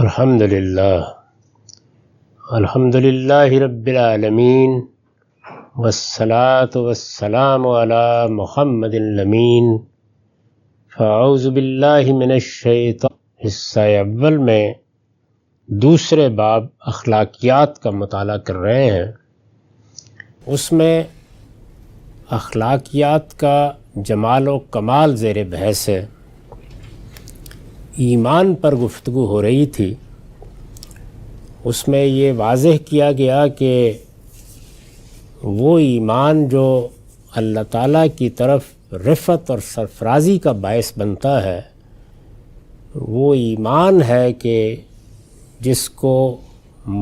الحمدللہ رب العالمین والصلاة والسلام علی محمد الامین۔ فاعوذ باللہ من الشیطان۔ حصہ اول میں دوسرے باب اخلاقیات کا مطالعہ کر رہے ہیں۔ اس میں اخلاقیات کا جمال و کمال زیر بحث ہے۔ ایمان پر گفتگو ہو رہی تھی، اس میں یہ واضح کیا گیا کہ وہ ایمان جو اللہ تعالیٰ کی طرف رفعت اور سرفرازی کا باعث بنتا ہے، وہ ایمان ہے کہ جس کو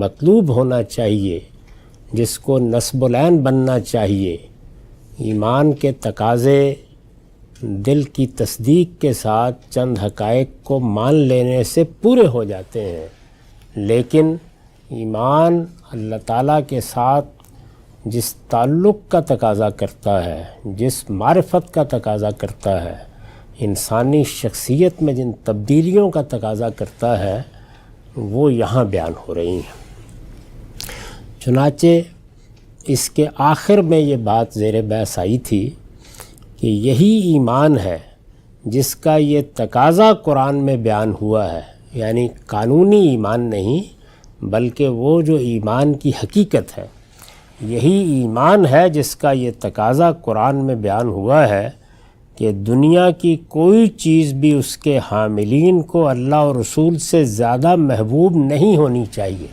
مطلوب ہونا چاہیے، جس کو نصب العین بننا چاہیے۔ ایمان کے تقاضے دل کی تصدیق کے ساتھ چند حقائق کو مان لینے سے پورے ہو جاتے ہیں، لیکن ایمان اللہ تعالیٰ کے ساتھ جس تعلق کا تقاضا کرتا ہے، جس معرفت کا تقاضا کرتا ہے، انسانی شخصیت میں جن تبدیلیوں کا تقاضا کرتا ہے، وہ یہاں بیان ہو رہی ہیں۔ چنانچہ اس کے آخر میں یہ بات زیر بحث آئی تھی کہ یہی ایمان ہے جس کا یہ تقاضا قرآن میں بیان ہوا ہے، یعنی قانونی ایمان نہیں بلکہ وہ جو ایمان کی حقیقت ہے، یہی ایمان ہے جس کا یہ تقاضا قرآن میں بیان ہوا ہے کہ دنیا کی کوئی چیز بھی اس کے حاملین کو اللہ اور رسول سے زیادہ محبوب نہیں ہونی چاہیے۔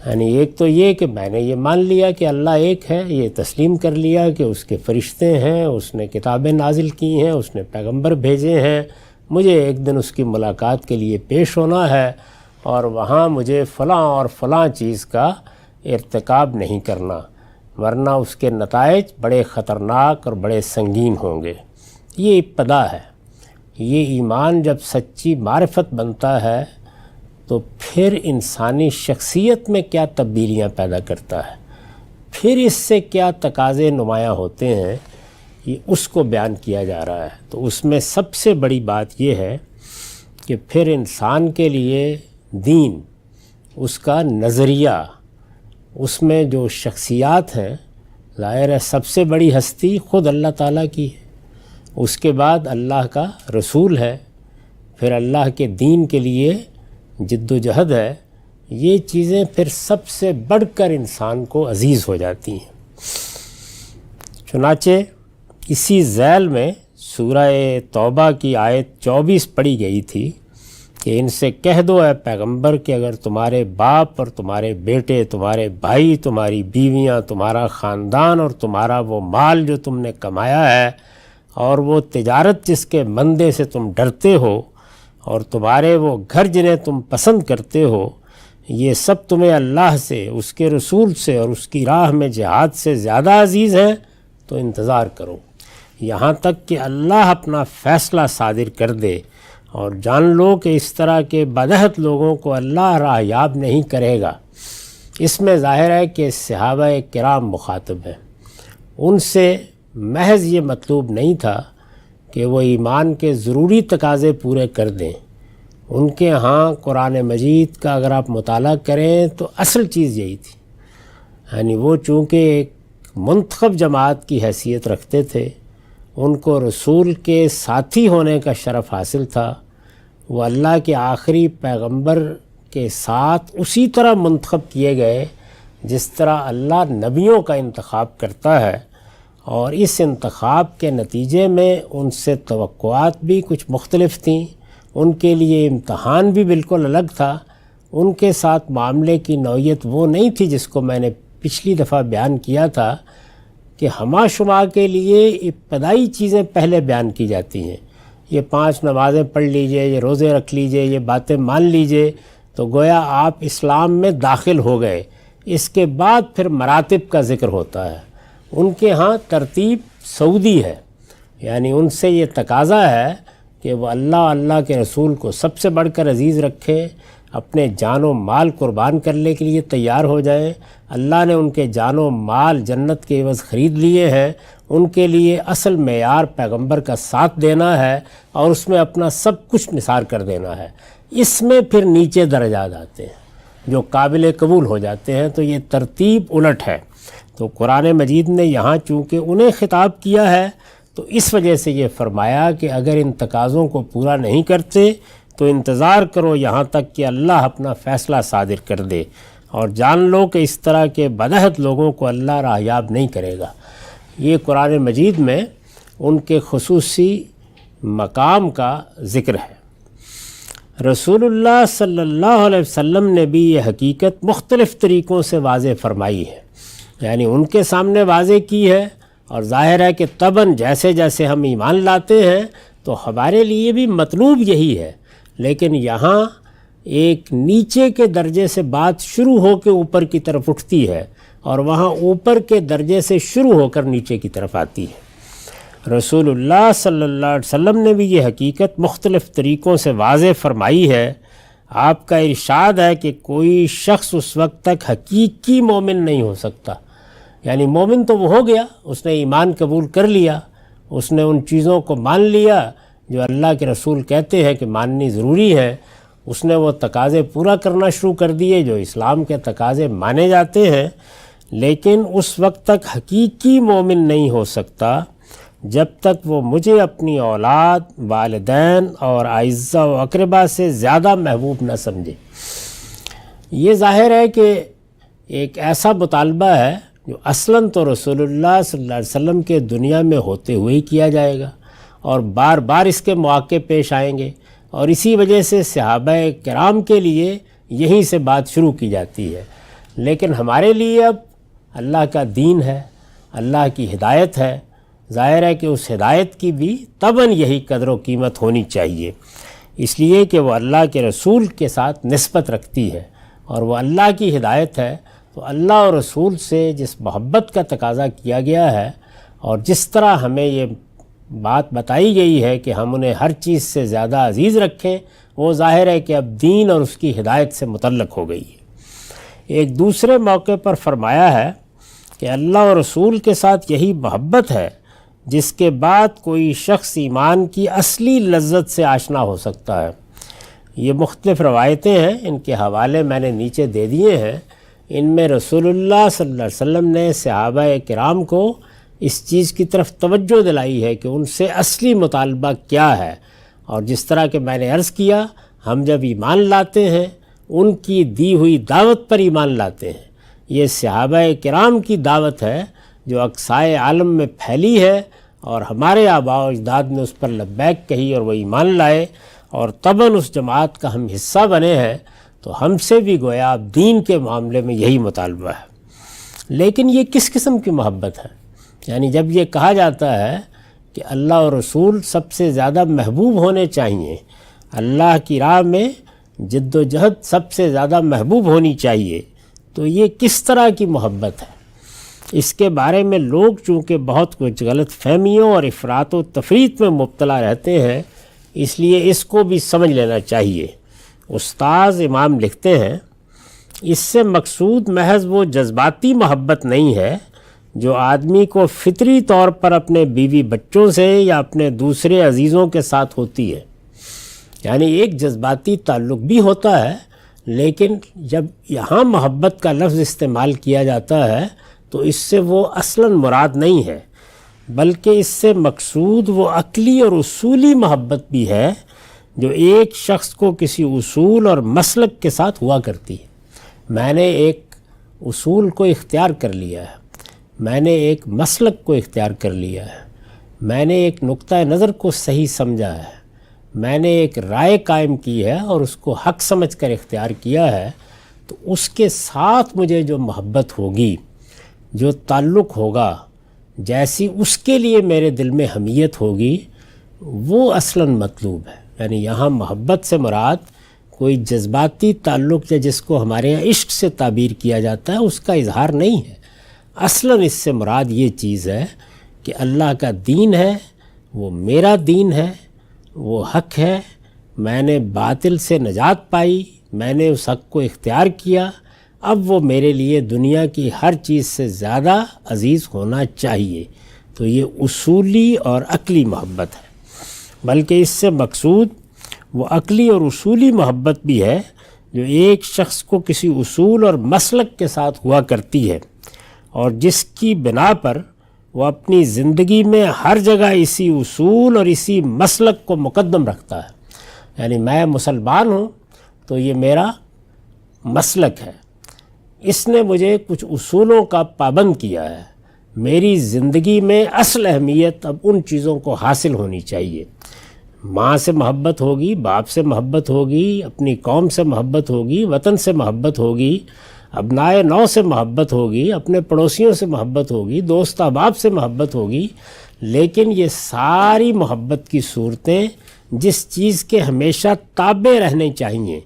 یعنی ایک تو یہ کہ میں نے یہ مان لیا کہ اللہ ایک ہے، یہ تسلیم کر لیا کہ اس کے فرشتے ہیں، اس نے کتابیں نازل کی ہیں، اس نے پیغمبر بھیجے ہیں، مجھے ایک دن اس کی ملاقات کے لیے پیش ہونا ہے اور وہاں مجھے فلاں اور فلاں چیز کا ارتکاب نہیں کرنا، ورنہ اس کے نتائج بڑے خطرناک اور بڑے سنگین ہوں گے۔ یہ ابتدا ہے۔ یہ ایمان جب سچی معرفت بنتا ہے تو پھر انسانی شخصیت میں کیا تبدیلیاں پیدا کرتا ہے، پھر اس سے کیا تقاضے نمایاں ہوتے ہیں، یہ اس کو بیان کیا جا رہا ہے۔ تو اس میں سب سے بڑی بات یہ ہے کہ پھر انسان کے لیے دین، اس کا نظریہ، اس میں جو شخصیات ہیں، ظاہر ہے سب سے بڑی ہستی خود اللہ تعالیٰ کی ہے، اس کے بعد اللہ کا رسول ہے، پھر اللہ کے دین کے لیے جد و جہد ہے۔ یہ چیزیں پھر سب سے بڑھ کر انسان کو عزیز ہو جاتی ہیں۔ چنانچہ اسی ذیل میں سورہ توبہ کی آیت 24 پڑھی گئی تھی کہ ان سے کہہ دو اے پیغمبر کہ اگر تمہارے باپ اور تمہارے بیٹے، تمہارے بھائی، تمہاری بیویاں، تمہارا خاندان اور تمہارا وہ مال جو تم نے کمایا ہے، اور وہ تجارت جس کے مندے سے تم ڈرتے ہو، اور تمہارے وہ گھر جنہیں تم پسند کرتے ہو، یہ سب تمہیں اللہ سے، اس کے رسول سے اور اس کی راہ میں جہاد سے زیادہ عزیز ہیں تو انتظار کرو، یہاں تک کہ اللہ اپنا فیصلہ صادر کر دے، اور جان لو کہ اس طرح کے بدعہد لوگوں کو اللہ راہ یاب نہیں کرے گا۔ اس میں ظاہر ہے کہ صحابہ کرام مخاطب ہیں، ان سے محض یہ مطلوب نہیں تھا کہ وہ ایمان کے ضروری تقاضے پورے کر دیں۔ ان کے ہاں قرآن مجید کا اگر آپ مطالعہ کریں تو اصل چیز یہی تھی، یعنی وہ چونکہ ایک منتخب جماعت کی حیثیت رکھتے تھے، ان کو رسول کے ساتھی ہونے کا شرف حاصل تھا، وہ اللہ کے آخری پیغمبر کے ساتھ اسی طرح منتخب کیے گئے جس طرح اللہ نبیوں کا انتخاب کرتا ہے، اور اس انتخاب کے نتیجے میں ان سے توقعات بھی کچھ مختلف تھیں، ان کے لیے امتحان بھی بالکل الگ تھا، ان کے ساتھ معاملے کی نوعیت وہ نہیں تھی جس کو میں نے پچھلی دفعہ بیان کیا تھا کہ ہمہ شمہ کے لیے ابتدائی چیزیں پہلے بیان کی جاتی ہیں، یہ 5 نمازیں پڑھ لیجئے، یہ روزے رکھ لیجئے، یہ باتیں مان لیجئے، تو گویا آپ اسلام میں داخل ہو گئے۔ اس کے بعد پھر مراتب کا ذکر ہوتا ہے۔ ان کے ہاں ترتیب سعودی ہے، یعنی ان سے یہ تقاضا ہے کہ وہ اللہ کے رسول کو سب سے بڑھ کر عزیز رکھیں، اپنے جان و مال قربان کرنے کے لیے تیار ہو جائیں۔ اللہ نے ان کے جان و مال جنت کے عوض خرید لیے ہیں، ان کے لیے اصل معیار پیغمبر کا ساتھ دینا ہے اور اس میں اپنا سب کچھ نثار کر دینا ہے۔ اس میں پھر نیچے درجات آتے ہیں جو قابل قبول ہو جاتے ہیں. تو یہ ترتیب الٹ ہے. تو قرآن مجید نے یہاں چونکہ انہیں خطاب کیا ہے تو اس وجہ سے یہ فرمایا کہ اگر ان تقاضوں کو پورا نہیں کرتے تو انتظار کرو یہاں تک کہ اللہ اپنا فیصلہ صادر کر دے، اور جان لو کہ اس طرح کے بدعہد لوگوں کو اللہ راہیاب نہیں کرے گا. یہ قرآن مجید میں ان کے خصوصی مقام کا ذکر ہے. رسول اللہ صلی اللہ علیہ وسلم نے بھی یہ حقیقت مختلف طریقوں سے واضح فرمائی ہے، یعنی ان کے سامنے واضح کی ہے، اور ظاہر ہے کہ طبعاً جیسے جیسے ہم ایمان لاتے ہیں تو ہمارے لیے بھی مطلوب یہی ہے، لیکن یہاں ایک نیچے کے درجے سے بات شروع ہو کے اوپر کی طرف اٹھتی ہے، اور وہاں اوپر کے درجے سے شروع ہو کر نیچے کی طرف آتی ہے. رسول اللہ صلی اللہ علیہ وسلم نے بھی یہ حقیقت مختلف طریقوں سے واضح فرمائی ہے. آپ کا ارشاد ہے کہ کوئی شخص اس وقت تک حقیقی مومن نہیں ہو سکتا، یعنی مومن تو وہ ہو گیا، اس نے ایمان قبول کر لیا، اس نے ان چیزوں کو مان لیا جو اللہ کے رسول کہتے ہیں کہ ماننی ضروری ہے، اس نے وہ تقاضے پورا کرنا شروع کر دیے جو اسلام کے تقاضے مانے جاتے ہیں، لیکن اس وقت تک حقیقی مومن نہیں ہو سکتا جب تک وہ مجھے اپنی اولاد، والدین اور اعزاء و اقربا سے زیادہ محبوب نہ سمجھے. یہ ظاہر ہے کہ ایک ایسا مطالبہ ہے جو اصلاً تو رسول اللہ صلی اللہ علیہ وسلم کے دنیا میں ہوتے ہوئے ہی کیا جائے گا، اور بار بار اس کے مواقع پیش آئیں گے، اور اسی وجہ سے صحابہ کرام کے لیے یہیں سے بات شروع کی جاتی ہے. لیکن ہمارے لیے اب اللہ کا دین ہے، اللہ کی ہدایت ہے، ظاہر ہے کہ اس ہدایت کی بھی طبعاً یہی قدر و قیمت ہونی چاہیے، اس لیے کہ وہ اللہ کے رسول کے ساتھ نسبت رکھتی ہے، اور وہ اللہ کی ہدایت ہے. تو اللہ اور رسول سے جس محبت کا تقاضا کیا گیا ہے، اور جس طرح ہمیں یہ بات بتائی گئی ہے کہ ہم انہیں ہر چیز سے زیادہ عزیز رکھیں، وہ ظاہر ہے کہ اب دین اور اس کی ہدایت سے متعلق ہو گئی ہے. ایک دوسرے موقع پر فرمایا ہے کہ اللہ اور رسول کے ساتھ یہی محبت ہے جس کے بعد کوئی شخص ایمان کی اصلی لذت سے آشنا ہو سکتا ہے. یہ مختلف روایتیں ہیں، ان کے حوالے میں نے نیچے دے دیے ہیں. ان میں رسول اللہ صلی اللہ علیہ وسلم نے صحابہ کرام کو اس چیز کی طرف توجہ دلائی ہے کہ ان سے اصلی مطالبہ کیا ہے، اور جس طرح کہ میں نے عرض کیا، ہم جب ایمان لاتے ہیں ان کی دی ہوئی دعوت پر ایمان لاتے ہیں. یہ صحابہ کرام کی دعوت ہے جو اقصائے عالم میں پھیلی ہے، اور ہمارے آباء و اجداد نے اس پر لبیک کہی اور وہ ایمان لائے، اور طبعاً اس جماعت کا ہم حصہ بنے ہیں. تو ہم سے بھی گویا اب دین کے معاملے میں یہی مطالبہ ہے. لیکن یہ کس قسم کی محبت ہے؟ یعنی جب یہ کہا جاتا ہے کہ اللہ اور رسول سب سے زیادہ محبوب ہونے چاہیے، اللہ کی راہ میں جد و جہد سب سے زیادہ محبوب ہونی چاہیے، تو یہ کس طرح کی محبت ہے؟ اس کے بارے میں لوگ چونکہ بہت کچھ غلط فہمیوں اور افراط و تفریط میں مبتلا رہتے ہیں، اس لیے اس کو بھی سمجھ لینا چاہیے. استاذ امام لکھتے ہیں، اس سے مقصود محض وہ جذباتی محبت نہیں ہے جو آدمی کو فطری طور پر اپنے بیوی بچوں سے یا اپنے دوسرے عزیزوں کے ساتھ ہوتی ہے. یعنی ایک جذباتی تعلق بھی ہوتا ہے، لیکن جب یہاں محبت کا لفظ استعمال کیا جاتا ہے تو اس سے وہ اصلاً مراد نہیں ہے، بلکہ اس سے مقصود وہ عقلی اور اصولی محبت بھی ہے جو ایک شخص کو کسی اصول اور مسلک کے ساتھ ہوا کرتی ہے. میں نے ایک اصول کو اختیار کر لیا ہے، میں نے ایک مسلک کو اختیار کر لیا ہے، میں نے ایک نقطہ نظر کو صحیح سمجھا ہے، میں نے ایک رائے قائم کی ہے اور اس کو حق سمجھ کر اختیار کیا ہے، تو اس کے ساتھ مجھے جو محبت ہوگی، جو تعلق ہوگا، جیسی اس کے لیے میرے دل میں حمیت ہوگی، وہ اصلاً مطلوب ہے. یعنی یہاں محبت سے مراد کوئی جذباتی تعلق یا جس کو ہمارے یہاں عشق سے تعبیر کیا جاتا ہے اس کا اظہار نہیں ہے. اصلاً اس سے مراد یہ چیز ہے کہ اللہ کا دین ہے، وہ میرا دین ہے، وہ حق ہے، میں نے باطل سے نجات پائی، میں نے اس حق کو اختیار کیا، اب وہ میرے لیے دنیا کی ہر چیز سے زیادہ عزیز ہونا چاہیے. تو یہ اصولی اور عقلی محبت ہے، بلکہ اس سے مقصود وہ عقلی اور اصولی محبت بھی ہے جو ایک شخص کو کسی اصول اور مسلک کے ساتھ ہوا کرتی ہے اور جس کی بنا پر وہ اپنی زندگی میں ہر جگہ اسی اصول اور اسی مسلک کو مقدم رکھتا ہے. یعنی میں مسلمان ہوں تو یہ میرا مسلک ہے، اس نے مجھے کچھ اصولوں کا پابند کیا ہے. میری زندگی میں اصل اہمیت اب ان چیزوں کو حاصل ہونی چاہیے. ماں سے محبت ہوگی، باپ سے محبت ہوگی، اپنی قوم سے محبت ہوگی، وطن سے محبت ہوگی، ابنائے نو سے محبت ہوگی، اپنے پڑوسیوں سے محبت ہوگی، دوست احباب سے محبت ہوگی. لیکن یہ ساری محبت کی صورتیں جس چیز کے ہمیشہ تابع رہنے چاہیے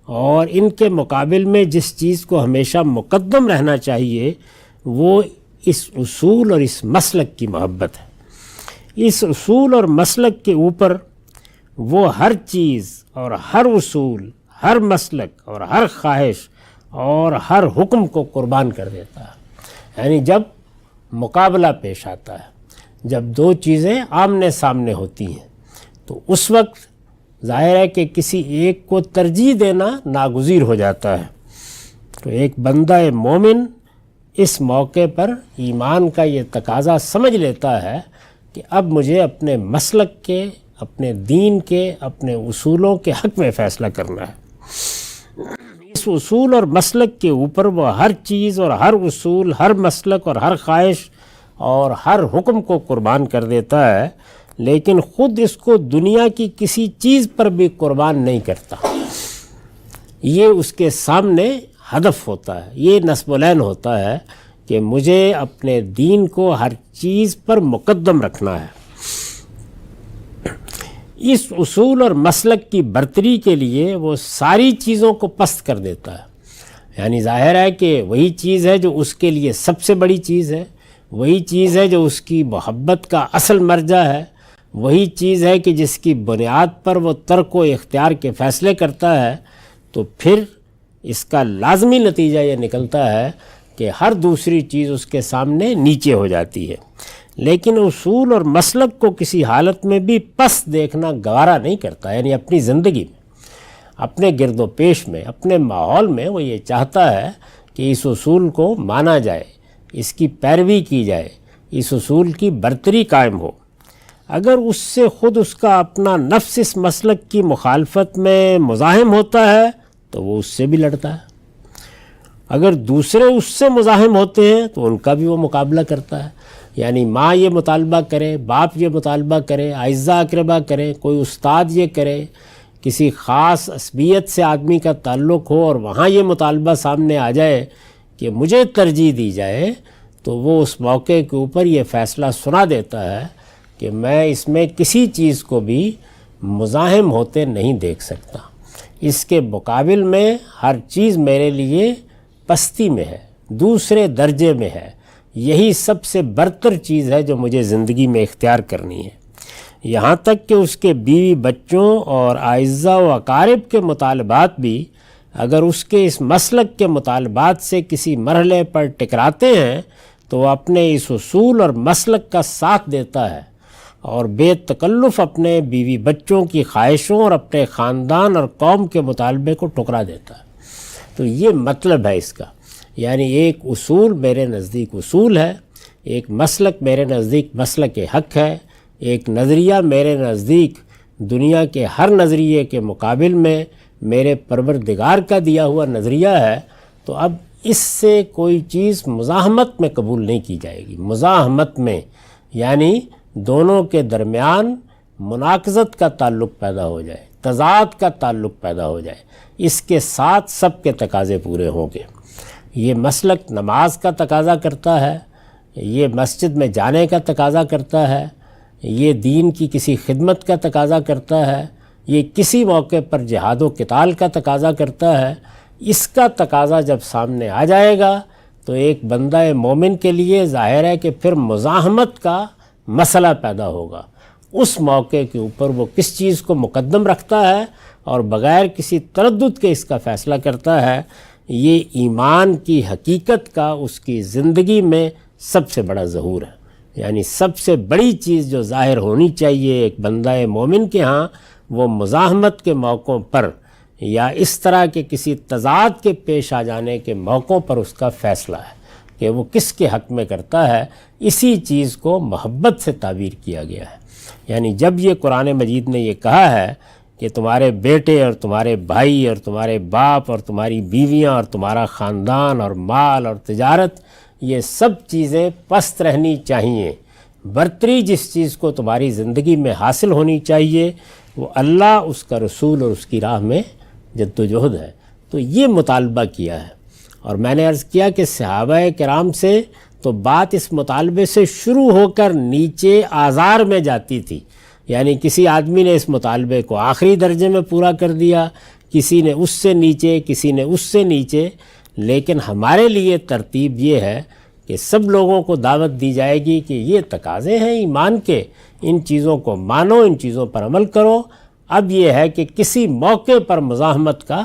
اور ان کے مقابل میں جس چیز کو ہمیشہ مقدم رہنا چاہیے وہ اس اصول اور اس مسلک کی محبت ہے. اس اصول اور مسلک کے اوپر وہ ہر چیز اور ہر اصول، ہر مسلک اور ہر خواہش اور ہر حکم کو قربان کر دیتا ہے. یعنی جب مقابلہ پیش آتا ہے، جب دو چیزیں آمنے سامنے ہوتی ہیں تو اس وقت ظاہر ہے کہ کسی ایک کو ترجیح دینا ناگزیر ہو جاتا ہے. تو ایک بندہ مومن اس موقع پر ایمان کا یہ تقاضا سمجھ لیتا ہے کہ اب مجھے اپنے مسلک کے، اپنے دین کے، اپنے اصولوں کے حق میں فیصلہ کرنا ہے. اس اصول اور مسلک کے اوپر وہ ہر چیز اور ہر اصول، ہر مسلک اور ہر خواہش اور ہر حکم کو قربان کر دیتا ہے، لیکن خود اس کو دنیا کی کسی چیز پر بھی قربان نہیں کرتا. یہ اس کے سامنے ہدف ہوتا ہے، یہ نصب العین ہوتا ہے کہ مجھے اپنے دین کو ہر چیز پر مقدم رکھنا ہے. اس اصول اور مسلک کی برتری کے لیے وہ ساری چیزوں کو پست کر دیتا ہے. یعنی ظاہر ہے کہ وہی چیز ہے جو اس کے لیے سب سے بڑی چیز ہے، وہی چیز ہے جو اس کی محبت کا اصل مرجع ہے، وہی چیز ہے کہ جس کی بنیاد پر وہ ترک و اختیار کے فیصلے کرتا ہے. تو پھر اس کا لازمی نتیجہ یہ نکلتا ہے کہ ہر دوسری چیز اس کے سامنے نیچے ہو جاتی ہے. لیکن اصول اور مسلک کو کسی حالت میں بھی پس دیکھنا گوارا نہیں کرتا. یعنی اپنی زندگی میں، اپنے گرد و پیش میں، اپنے ماحول میں وہ یہ چاہتا ہے کہ اس اصول کو مانا جائے، اس کی پیروی کی جائے، اس اصول کی برتری قائم ہو. اگر اس سے خود اس کا اپنا نفس اس مسلک کی مخالفت میں مزاحم ہوتا ہے تو وہ اس سے بھی لڑتا ہے. اگر دوسرے اس سے مزاحم ہوتے ہیں تو ان کا بھی وہ مقابلہ کرتا ہے. یعنی ماں یہ مطالبہ کرے، باپ یہ مطالبہ کرے، اعزاء اقربا کرے، کوئی استاد یہ کرے، کسی خاص عصبیت سے آدمی کا تعلق ہو اور وہاں یہ مطالبہ سامنے آ جائے کہ مجھے ترجیح دی جائے، تو وہ اس موقع کے اوپر یہ فیصلہ سنا دیتا ہے کہ میں اس میں کسی چیز کو بھی مزاحم ہوتے نہیں دیکھ سکتا. اس کے مقابل میں ہر چیز میرے لیے پستی میں ہے، دوسرے درجے میں ہے. یہی سب سے برتر چیز ہے جو مجھے زندگی میں اختیار کرنی ہے. یہاں تک کہ اس کے بیوی بچوں اور اعزاء و اقارب کے مطالبات بھی اگر اس کے اس مسلک کے مطالبات سے کسی مرحلے پر ٹکراتے ہیں تو وہ اپنے اس اصول اور مسلک کا ساتھ دیتا ہے اور بے تکلف اپنے بیوی بچوں کی خواہشوں اور اپنے خاندان اور قوم کے مطالبے کو ٹکرا دیتا ہے. تو یہ مطلب ہے اس کا. یعنی ایک اصول میرے نزدیک اصول ہے، ایک مسلک میرے نزدیک مسلک حق ہے، ایک نظریہ میرے نزدیک دنیا کے ہر نظریے کے مقابل میں میرے پروردگار کا دیا ہوا نظریہ ہے. تو اب اس سے کوئی چیز مزاحمت میں قبول نہیں کی جائے گی. مزاحمت میں یعنی دونوں کے درمیان مناقضت کا تعلق پیدا ہو جائے، تضاد کا تعلق پیدا ہو جائے. اس کے ساتھ سب کے تقاضے پورے ہوں گے. یہ مسلک نماز کا تقاضا کرتا ہے، یہ مسجد میں جانے کا تقاضا کرتا ہے، یہ دین کی کسی خدمت کا تقاضا کرتا ہے، یہ کسی موقع پر جہاد و قتال کا تقاضا کرتا ہے. اس کا تقاضا جب سامنے آ جائے گا تو ایک بندہ مومن کے لیے ظاہر ہے کہ پھر مزاحمت کا مسئلہ پیدا ہوگا. اس موقع کے اوپر وہ کس چیز کو مقدم رکھتا ہے اور بغیر کسی تردد کے اس کا فیصلہ کرتا ہے. یہ ایمان کی حقیقت کا اس کی زندگی میں سب سے بڑا ظہور ہے. یعنی سب سے بڑی چیز جو ظاہر ہونی چاہیے ایک بندہ مومن کے ہاں وہ مزاحمت کے موقعوں پر یا اس طرح کے کسی تضاد کے پیش آ جانے کے موقعوں پر اس کا فیصلہ ہے کہ وہ کس کے حق میں کرتا ہے. اسی چیز کو محبت سے تعبیر کیا گیا ہے. یعنی جب یہ قرآن مجید نے یہ کہا ہے کہ تمہارے بیٹے اور تمہارے بھائی اور تمہارے باپ اور تمہاری بیویاں اور تمہارا خاندان اور مال اور تجارت، یہ سب چیزیں پست رہنی چاہیے، برتری جس چیز کو تمہاری زندگی میں حاصل ہونی چاہیے وہ اللہ، اس کا رسول اور اس کی راہ میں جد و جہد ہے. تو یہ مطالبہ کیا ہے. اور میں نے عرض کیا کہ صحابہ کرام سے تو بات اس مطالبے سے شروع ہو کر نیچے آزار میں جاتی تھی. یعنی کسی آدمی نے اس مطالبے کو آخری درجے میں پورا کر دیا، کسی نے اس سے نیچے، کسی نے اس سے نیچے. لیکن ہمارے لیے ترتیب یہ ہے کہ سب لوگوں کو دعوت دی جائے گی کہ یہ تقاضے ہیں ایمان کے، ان چیزوں کو مانو، ان چیزوں پر عمل کرو. اب یہ ہے کہ کسی موقع پر مزاحمت کا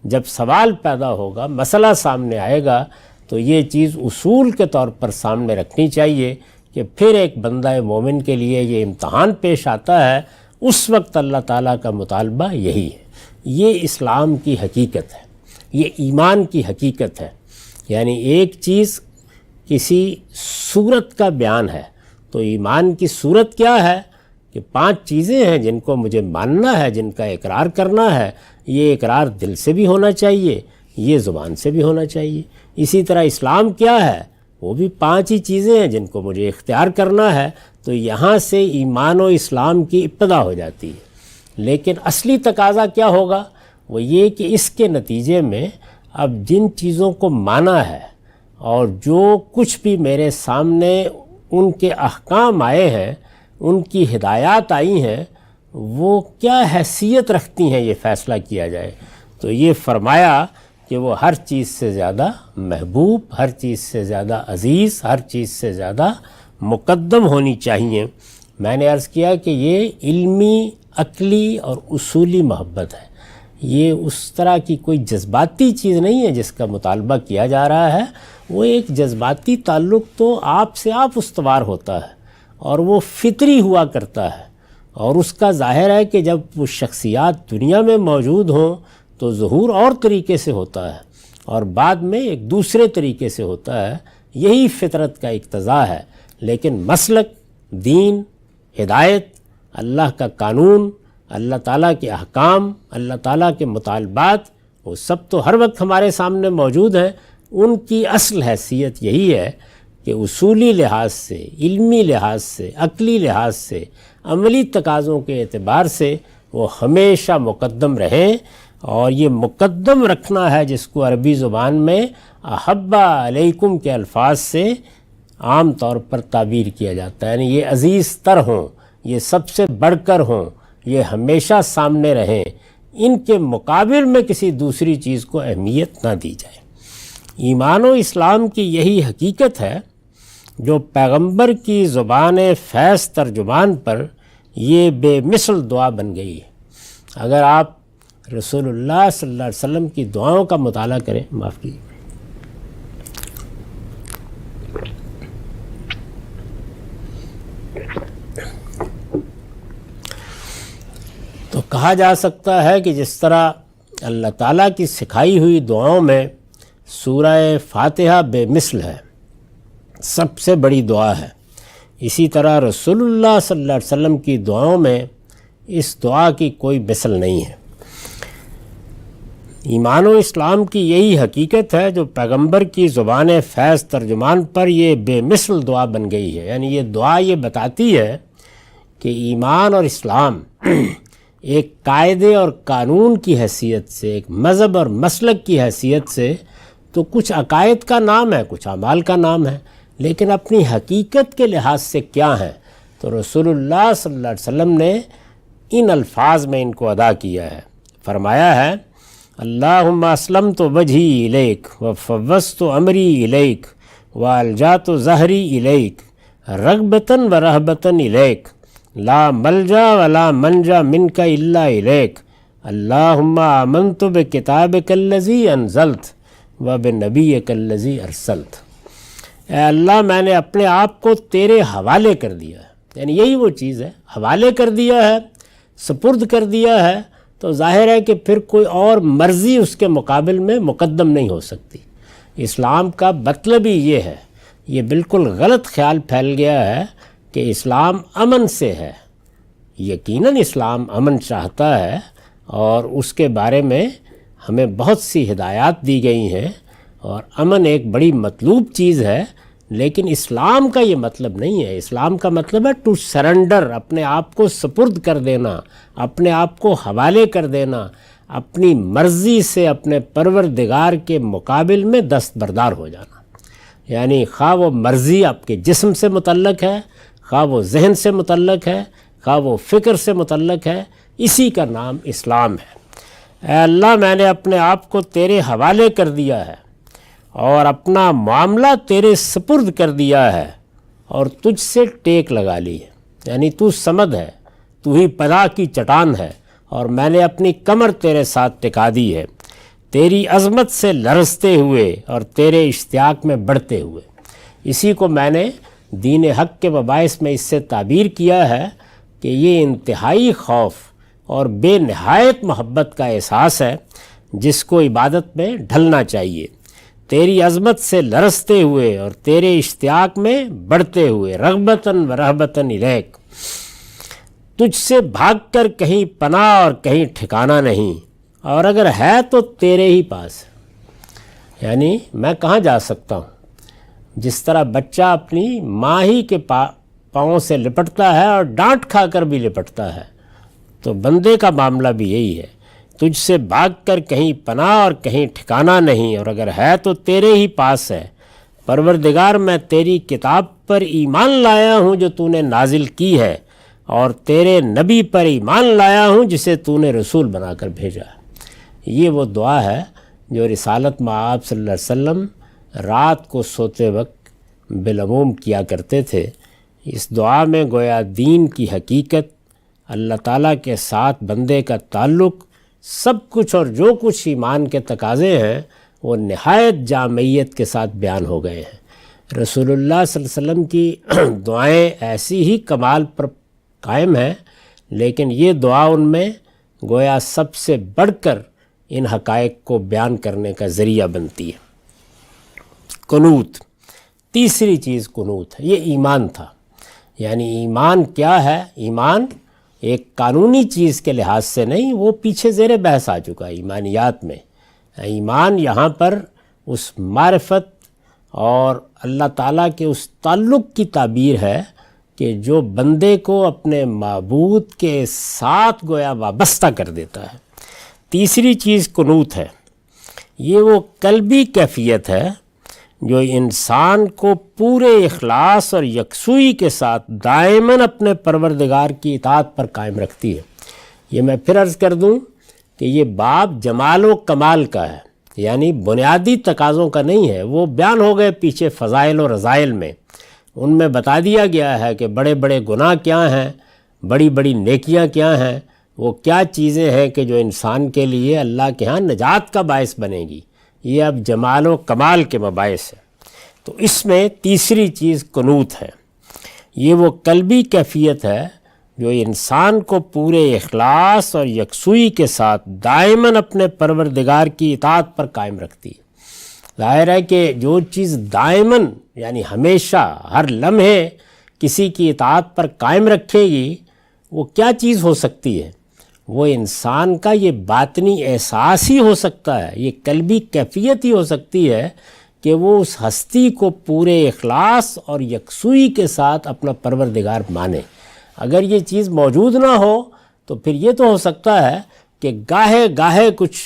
جب سوال پیدا ہوگا، مسئلہ سامنے آئے گا، تو یہ چیز اصول کے طور پر سامنے رکھنی چاہیے کہ پھر ایک بندہ مومن کے لیے یہ امتحان پیش آتا ہے، اس وقت اللہ تعالیٰ کا مطالبہ یہی ہے. یہ اسلام کی حقیقت ہے، یہ ایمان کی حقیقت ہے. یعنی ایک چیز کسی صورت کا بیان ہے، تو ایمان کی صورت کیا ہے کہ 5 چیزیں ہیں جن کو مجھے ماننا ہے، جن کا اقرار کرنا ہے. یہ اقرار دل سے بھی ہونا چاہیے، یہ زبان سے بھی ہونا چاہیے. اسی طرح اسلام کیا ہے، وہ بھی 5 ہی چیزیں ہیں جن کو مجھے اختیار کرنا ہے. تو یہاں سے ایمان و اسلام کی ابتدا ہو جاتی ہے. لیکن اصلی تقاضا کیا ہوگا، وہ یہ کہ اس کے نتیجے میں اب جن چیزوں کو مانا ہے اور جو کچھ بھی میرے سامنے ان کے احکام آئے ہیں، ان کی ہدایات آئی ہیں، وہ کیا حیثیت رکھتی ہیں، یہ فیصلہ کیا جائے. تو یہ فرمایا کہ وہ ہر چیز سے زیادہ محبوب، ہر چیز سے زیادہ عزیز، ہر چیز سے زیادہ مقدم ہونی چاہیے. میں نے عرض کیا کہ یہ علمی، عقلی اور اصولی محبت ہے. یہ اس طرح کی کوئی جذباتی چیز نہیں ہے جس کا مطالبہ کیا جا رہا ہے. وہ ایک جذباتی تعلق تو آپ سے آپ استوار ہوتا ہے اور وہ فطری ہوا کرتا ہے. اور اس کا ظاہر ہے کہ جب وہ شخصیات دنیا میں موجود ہوں تو ظہور اور طریقے سے ہوتا ہے اور بعد میں ایک دوسرے طریقے سے ہوتا ہے. یہی فطرت کا اقتضا ہے. لیکن مسلک، دین، ہدایت، اللہ کا قانون، اللہ تعالیٰ کے احکام، اللہ تعالیٰ کے مطالبات، وہ سب تو ہر وقت ہمارے سامنے موجود ہیں. ان کی اصل حیثیت یہی ہے کہ اصولی لحاظ سے، علمی لحاظ سے، عقلی لحاظ سے، عملی تقاضوں کے اعتبار سے وہ ہمیشہ مقدم رہیں. اور یہ مقدم رکھنا ہے جس کو عربی زبان میں احبّ علیکم کے الفاظ سے عام طور پر تعبیر کیا جاتا ہے. یعنی یہ عزیز تر ہوں، یہ سب سے بڑھ کر ہوں، یہ ہمیشہ سامنے رہیں، ان کے مقابل میں کسی دوسری چیز کو اہمیت نہ دی جائے. ایمان و اسلام کی یہی حقیقت ہے جو پیغمبر کی زبان فیض ترجمان پر یہ بے مثل دعا بن گئی ہے. اگر آپ رسول اللہ صلی اللہ علیہ وسلم کی دعاؤں کا مطالعہ کریں، معاف کیجیے، تو کہا جا سکتا ہے کہ جس طرح اللہ تعالیٰ کی سکھائی ہوئی دعاؤں میں سورہ فاتحہ بے مثل ہے، سب سے بڑی دعا ہے، اسی طرح رسول اللہ صلی اللہ علیہ وسلم کی دعاؤں میں اس دعا کی کوئی مثل نہیں ہے. ایمان و اسلام کی یہی حقیقت ہے جو پیغمبر کی زبان فیض ترجمان پر یہ بے مثل دعا بن گئی ہے. یعنی یہ دعا یہ بتاتی ہے کہ ایمان اور اسلام ایک قاعدے اور قانون کی حیثیت سے، ایک مذہب اور مسلک کی حیثیت سے تو کچھ عقائد کا نام ہے، کچھ اعمال کا نام ہے، لیکن اپنی حقیقت کے لحاظ سے کیا ہیں. تو رسول اللہ صلی اللہ علیہ وسلم نے ان الفاظ میں ان کو ادا کیا ہے. فرمایا ہے اللہم اسلمت وجہی الیک وفوضت امری الیک والجات ظہری الیک رغبتاً و رہبتاً الیک لا ملجا ولا منجا منک الا الیک اللہم آمنت بکتابک الذی انزلت وبنبیک الذی ارسلت. اے اللہ، میں نے اپنے آپ کو تیرے حوالے کر دیا ہے. یعنی یہی وہ چیز ہے، حوالے کر دیا ہے سپرد کر دیا ہے تو ظاہر ہے کہ پھر کوئی اور مرضی اس کے مقابل میں مقدم نہیں ہو سکتی۔ اسلام کا مطلب ہی یہ ہے۔ یہ بالکل غلط خیال پھیل گیا ہے کہ اسلام امن سے ہے۔ یقیناً اسلام امن چاہتا ہے اور اس کے بارے میں ہمیں بہت سی ہدایات دی گئی ہیں، اور امن ایک بڑی مطلوب چیز ہے، لیکن اسلام کا یہ مطلب نہیں ہے۔ اسلام کا مطلب ہے ٹو سرنڈر، اپنے آپ کو سپرد کر دینا، اپنے آپ کو حوالے کر دینا، اپنی مرضی سے اپنے پروردگار کے مقابل میں دستبردار ہو جانا۔ یعنی خواہ وہ مرضی آپ کے جسم سے متعلق ہے، خواہ وہ ذہن سے متعلق ہے، خواہ وہ فکر سے متعلق ہے، اسی کا نام اسلام ہے۔ اے اللہ، میں نے اپنے آپ کو تیرے حوالے کر دیا ہے اور اپنا معاملہ تیرے سپرد کر دیا ہے، اور تجھ سے ٹیک لگا لی ہے۔ یعنی تو صمد ہے، تو ہی پناہ کی چٹان ہے، اور میں نے اپنی کمر تیرے ساتھ ٹکا دی ہے، تیری عظمت سے لرزتے ہوئے اور تیرے اشتیاق میں بڑھتے ہوئے۔ اسی کو میں نے دین حق کے مباحث میں اس سے تعبیر کیا ہے کہ یہ انتہائی خوف اور بے نہایت محبت کا احساس ہے جس کو عبادت میں ڈھلنا چاہیے۔ تیری عظمت سے لرزتے ہوئے اور تیرے اشتیاق میں بڑھتے ہوئے، رغبتاً و رہبتاً الیک، تجھ سے بھاگ کر کہیں پناہ اور کہیں ٹھکانہ نہیں، اور اگر ہے تو تیرے ہی پاس۔ یعنی میں کہاں جا سکتا ہوں؟ جس طرح بچہ اپنی ماں ہی کے پاؤں سے لپٹتا ہے اور ڈانٹ کھا کر بھی لپٹتا ہے، تو بندے کا معاملہ بھی یہی ہے۔ تجھ سے بھاگ کر کہیں پناہ اور کہیں ٹھکانہ نہیں، اور اگر ہے تو تیرے ہی پاس ہے۔ پروردگار، میں تیری کتاب پر ایمان لایا ہوں جو تو نے نازل کی ہے، اور تیرے نبی پر ایمان لایا ہوں جسے تو نے رسول بنا کر بھیجا ہے۔ یہ وہ دعا ہے جو رسالت مآب صلی اللہ علیہ وسلم رات کو سوتے وقت بالعموم کیا کرتے تھے۔ اس دعا میں گویا دین کی حقیقت، اللہ تعالیٰ کے ساتھ بندے کا تعلق، سب کچھ اور جو کچھ ایمان کے تقاضے ہیں وہ نہایت جامعیت کے ساتھ بیان ہو گئے ہیں۔ رسول اللہ صلی اللہ علیہ وسلم کی دعائیں ایسی ہی کمال پر قائم ہیں، لیکن یہ دعا ان میں گویا سب سے بڑھ کر ان حقائق کو بیان کرنے کا ذریعہ بنتی ہے۔ قنوت، تیسری چیز قنوت ہے۔ یہ ایمان تھا۔ یعنی ایمان کیا ہے؟ ایمان ایک قانونی چیز کے لحاظ سے نہیں، وہ پیچھے زیر بحث آ چکا ہے ایمانیات میں۔ ایمان یہاں پر اس معرفت اور اللہ تعالیٰ کے اس تعلق کی تعبیر ہے کہ جو بندے کو اپنے معبود کے ساتھ گویا وابستہ کر دیتا ہے۔ تیسری چیز قنوت ہے۔ یہ وہ قلبی کیفیت ہے جو انسان کو پورے اخلاص اور یکسوئی کے ساتھ دائماً اپنے پروردگار کی اطاعت پر قائم رکھتی ہے۔ یہ میں پھر عرض کر دوں کہ یہ باب جمال و کمال کا ہے، یعنی بنیادی تقاضوں کا نہیں ہے۔ وہ بیان ہو گئے پیچھے فضائل و رذائل میں، ان میں بتا دیا گیا ہے کہ بڑے بڑے گناہ کیا ہیں، بڑی بڑی نیکیاں کیا ہیں، وہ کیا چیزیں ہیں کہ جو انسان کے لیے اللہ کے ہاں نجات کا باعث بنے گی۔ یہ اب جمال و کمال کے مباحث ہے۔ تو اس میں تیسری چیز قنوت ہے۔ یہ وہ قلبی کیفیت ہے جو انسان کو پورے اخلاص اور یکسوئی کے ساتھ دائماً اپنے پروردگار کی اطاعت پر قائم رکھتی ہے۔ ظاہر ہے کہ جو چیز دائماً یعنی ہمیشہ ہر لمحے کسی کی اطاعت پر قائم رکھے گی، وہ کیا چیز ہو سکتی ہے؟ وہ انسان کا یہ باطنی احساس ہی ہو سکتا ہے، یہ قلبی کیفیت ہی ہو سکتی ہے کہ وہ اس ہستی کو پورے اخلاص اور یکسوئی کے ساتھ اپنا پروردگار مانے۔ اگر یہ چیز موجود نہ ہو تو پھر یہ تو ہو سکتا ہے کہ گاہے گاہے کچھ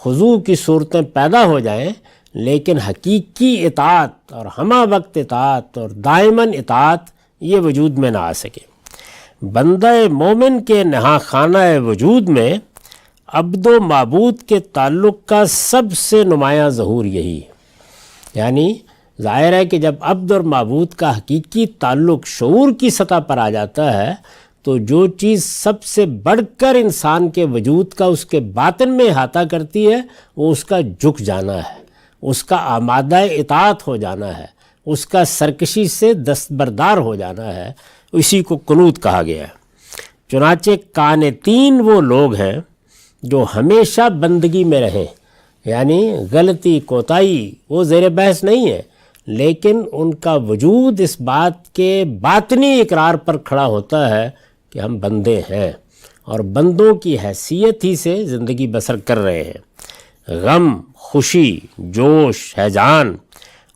خضوع کی صورتیں پیدا ہو جائیں، لیکن حقیقی اطاعت اور ہمہ وقت اطاعت اور دائماً اطاعت یہ وجود میں نہ آ سکے۔ بندہ مومن کے نہا خانہ وجود میں عبد و معبود کے تعلق کا سب سے نمایاں ظہور یہی ہے۔ یعنی ظاہر ہے کہ جب عبد اور معبود کا حقیقی تعلق شعور کی سطح پر آ جاتا ہے تو جو چیز سب سے بڑھ کر انسان کے وجود کا اس کے باطن میں احاطہ کرتی ہے وہ اس کا جھک جانا ہے، اس کا آمادہ اطاعت ہو جانا ہے، اس کا سرکشی سے دستبردار ہو جانا ہے۔ اسی کو قنوت کہا گیا ہے۔ چنانچہ قانتین وہ لوگ ہیں جو ہمیشہ بندگی میں رہیں، یعنی غلطی کوتاہی وہ زیر بحث نہیں ہے، لیکن ان کا وجود اس بات کے باطنی اقرار پر کھڑا ہوتا ہے کہ ہم بندے ہیں اور بندوں کی حیثیت ہی سے زندگی بسر کر رہے ہیں۔ غم، خوشی، جوش، ہیجان